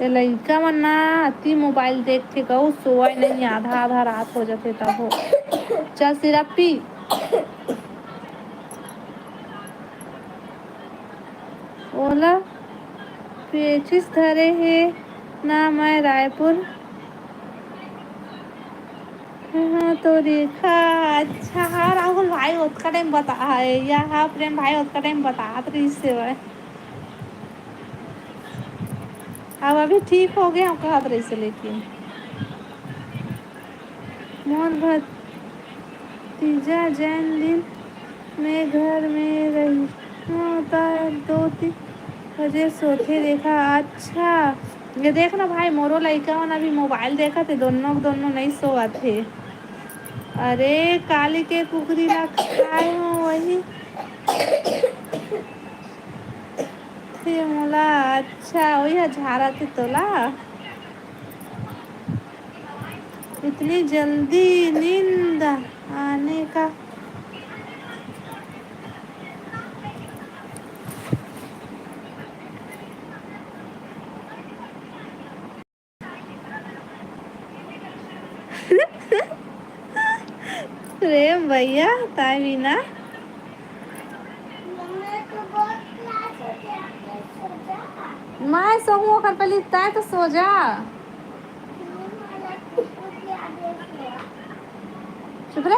लड़का मन ना अति मोबाइल देख के गऊ सोए नहीं आधा रात हो जाते तब हो चल सिरप पी ओला पेचिस धरे है ना मैं रायपुर हाँ तो रेखा अच्छा हाँ राहुल भाई उसका टाइम बता है या हाँ प्रेम भाई उसका टाइम बता तो इससे भाई अब अभी ठीक हो गया कहा रही से लेकिन मोहन भतीजा जैन दिन में घर में रही होता 2-3 बजे सोते देखा अच्छा ये देखना भाई मोरो लड़का अभी मोबाइल देखा थे दोनों नहीं सोआ थे अरे काली के कुकरी ला खाए हो वही थे मोला अच्छा वही झारा थे तोला इतनी जल्दी नींद आने का प्रेम भैया ताई बिना मैं सोऊं कर पहले ताई तो सो जा चुप रे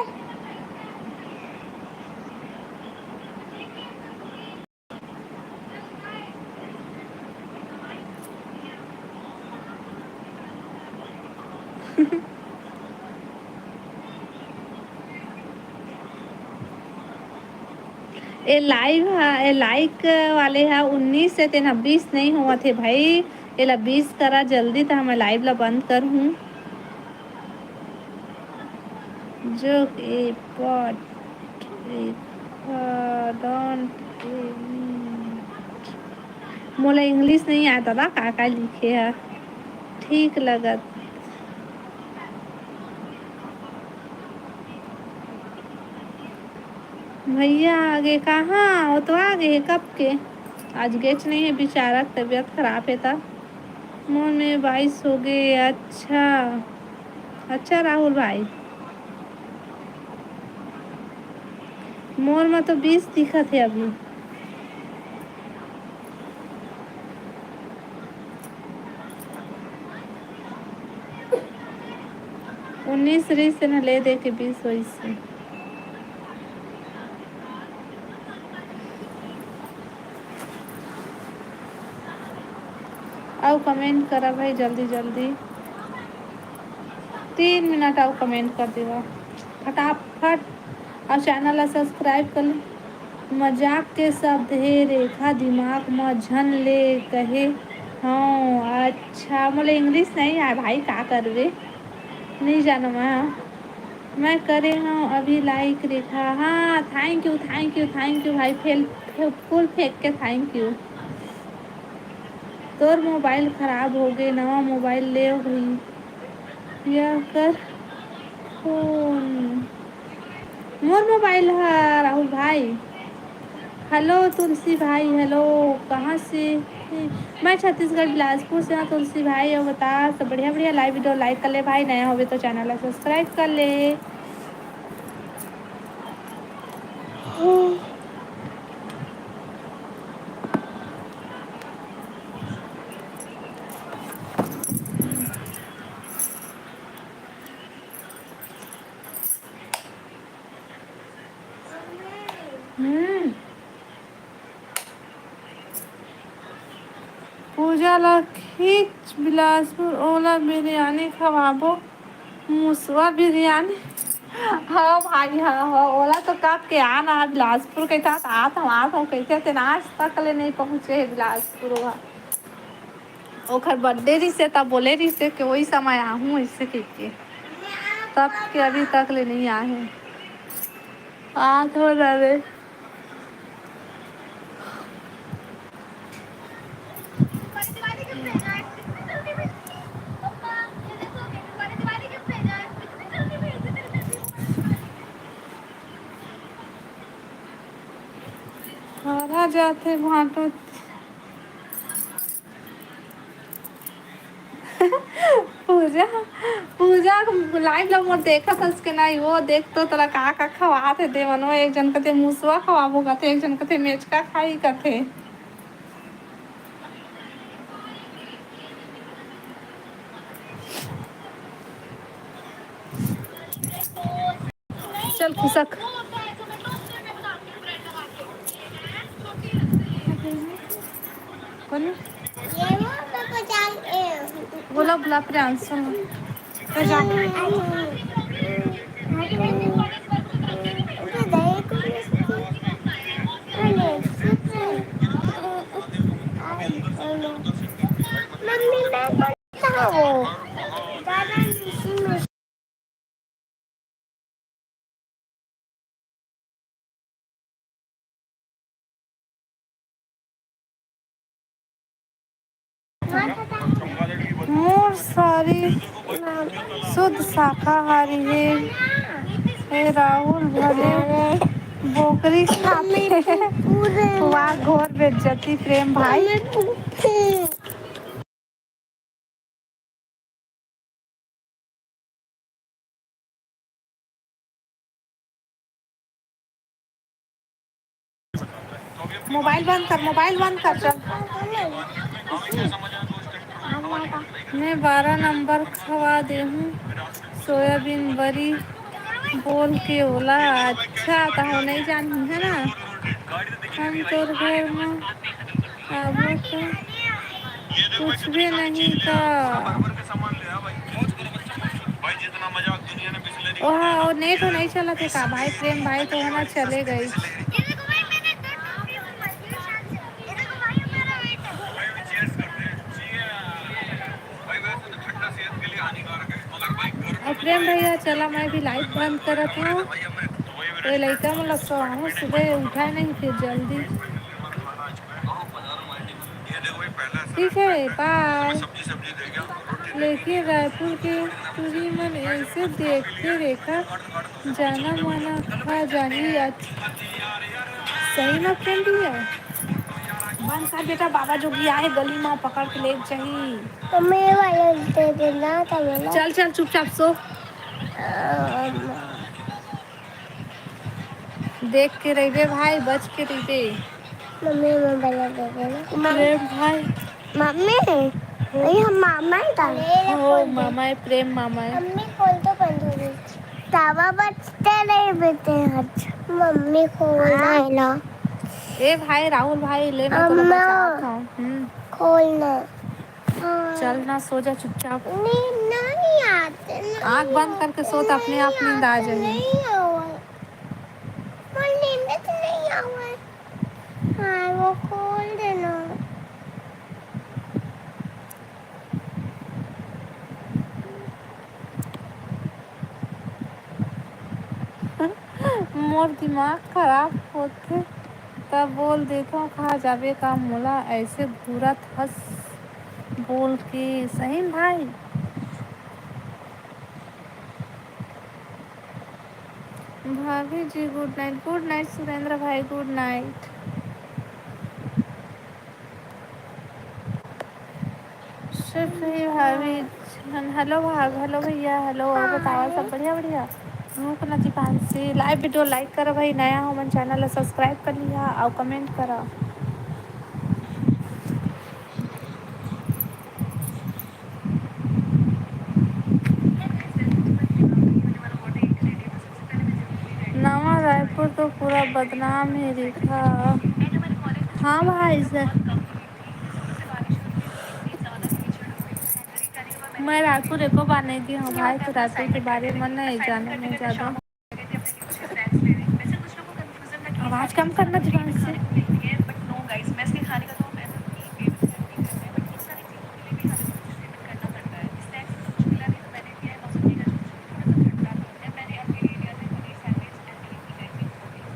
ये लाइव है, ये लाइक वाले है 19 से तेना 20 नहीं हुआ थे भाई। ये ला 20 करा जल्दी था, मैं लाइव ला बंद कर हूँ जो ए पॉट डोंट मोला इंग्लिश नहीं आता था का लिखे है ठीक लगत। भैया आगे कहाँ वो तो आ गए कब के, आज गेच नहीं है बेचारा, तबीयत खराब है था। मोर में 22 हो गए। अच्छा अच्छा राहुल भाई, मोर में तो 20 दिखा थे अभी। उन्नीस रीस से न ले दे के 20 हो इससे। आओ कमेंट करा भाई जल्दी जल्दी, 3 मिनट आओ कमेंट कर देगा फटाफट, और चैनल ला सब्सक्राइब कर ले। मजाक के शब्द हे रेखा दिमाग में झन ले कहे। हाँ अच्छा, मोले इंग्लिश नहीं आया भाई, का करवे नहीं जाना मैं करे हूँ अभी लाइक रेखा। हाँ thank you thank you thank you भाई, फुल फेंक के थैंक यू। तोर मोबाइल खराब हो गए, नवा मोबाइल ले भाई यह कर फोन। मोर मोबाइल है राहुल भाई। हेलो तुलसी भाई, हेलो कहाँ से? मैं छत्तीसगढ़ बिलासपुर से हूँ तुलसी भाई। और बता सब बढ़िया बढ़िया, लाइव वीडियो लाइक कर ले भाई, नया हो तो चैनल सब्सक्राइब कर ले। पूजा ला खींच बिलासपुर ओला बिरयानी खवाबो, मुसवा बिरयानी। हाँ भाई हाँ ओला तो कब के आना बिलासपुर के साथ आता हूँ कैसे थे, आज तक ले नहीं पहुँचे है बिलासपुर। ओखर बर्थडे रही से तब बोले रही से कि वही समय आहूँ ऐसे के तब के अभी तक ले नहीं आए हैं। आ थोड़ा रे हरा जाते भाटो। पूजा पूजा लाइव ला मोर देखा था उसके नहीं, वो देख तो तोरा का खवा थे देवनो, एक जन कते मुसवा खवाबो कथे, एक जन कथे मेचका खाई कथे। चल खुशक कौन ये वो मैं को जान बोला बुला प्रियांशु तो जा मम्मी मैं पढ़ता हूँ दादा में। मोर सारी शुद्ध शाकाहारी है। हे राहुल भले बोकरी खाते वाह घोर बेइज्जती प्रेम भाई। मोबाइल बंद कर चल। मैं 12 नंबर खवा दे हूँ सोयाबीन बड़ी बोल के ओला। अच्छा तो हो नहीं जानती है ना, हम तो घर में आबो तो कुछ भी नहीं का। वहाँ और नेट हो नहीं चला थे का भाई, प्रेम भाई तो है ना चले गई। प्रेम भैया चला मैं भी लाइट बंद करत हूँ। ये लड़का मतलब सोहू सुबह उठा नहीं फिर जल्दी। ठीक है बाय। लेकिन रायपुर के तुरी मन ऐसे देखे रेखा जाना माना खा जाही आज। सही ना प्रेम भैया। बंद कर बेटा, बाबा जोगी आए गली में पकड़ के ले जाही। मम्मी वाला दे देना तबला। चल चल चुपचाप सो। देख के रहिबे भाई, बच के रहिबे। मम्मी मोबाइल दे देना। प्रेम भाई। मम्मी ये हम मामा ही था। हो मामा है, प्रेम मामा है। मम्मी खोल तो बंद हो गई। तावा बचते नहीं बेटे आज। मम्मी खोलना है ना। ए भाई राहुल भाई ले मैं तोरा बचाता हूँ। खोलना। चल ना सो जा चुपचाप। नहीं आते ना। आँख बंद करके सो तो अपने आप नींद आ जाएगी। नहीं आवा। नींद तो नहीं आवा। हाँ वो खोल देना। मोर दिमाग खराब होते तब बोल देता हूँ कहा जावे का मोला ऐसे घूरत हंस बोल के। सही भाई। भाभी जी गुड नाइट सुरेंद्र भाई गुड नाइट। सिर्फ ही भाभी। हेलो भाग, हेलो भैया, हेलो बताओ सब बढ़िया बढ़िया। रुक ना दीपांशी, लाइव वीडियो लाइक करो भाई, नया हो मन चैनल सब्सक्राइब कर लिया और कमेंट करो। नवा रायपुर तो पूरा बदनाम ही दिखा। हाँ भाई सर, मैं रायपुर एको बार नहीं गई हूँ भाई, तो रायपुर के बारे में नहीं जाने में ज़्यादा। आवाज़ कम करना दिमाग से।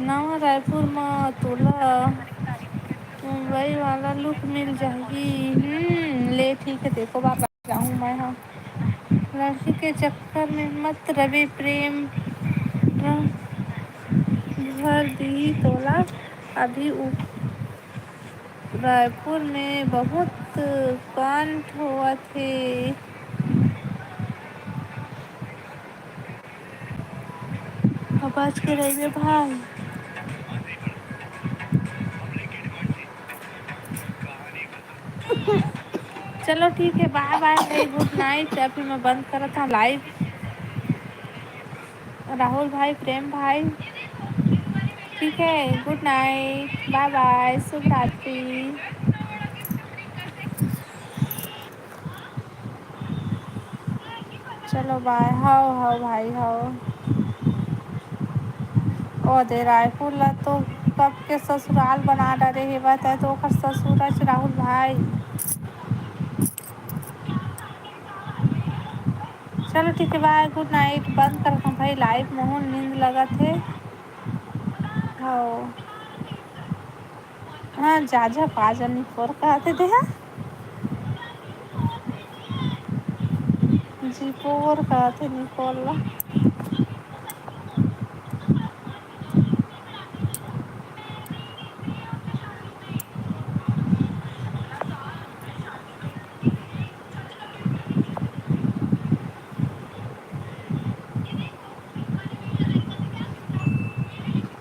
नवा रायपुर में तोला मुंबई वाला लुक मिल जाएगी। ले ठीक है, देखो बाबा जाऊँ मैं। हाँ लड़की के चक्कर में मत रवि प्रेम भर दी तोला। अभी रायपुर में बहुत कांड हुआ थे। बच के रहिए भाई। चलो ठीक है बाय बाय भाई, गुड नाइट। अभी मैं बंद करा था लाइव। राहुल भाई, प्रेम भाई, ठीक है गुड नाइट, बाय बाय, शुभ रात्रि। चलो बाय। हाओ भाई हाओ। ओ दे रायपुर ला तो कब के ससुराल बना डरे हे बात है, तो ओकर ससुर राहुल भाई। चलो ठीक है बाय, गुड नाइट, बंद करता हूँ भाई लाइव, मोहन नींद लगा थे। हाँ हाँ जा पाजा निकोर कहते थे। हाँ जी पोर कहते निकोर ला।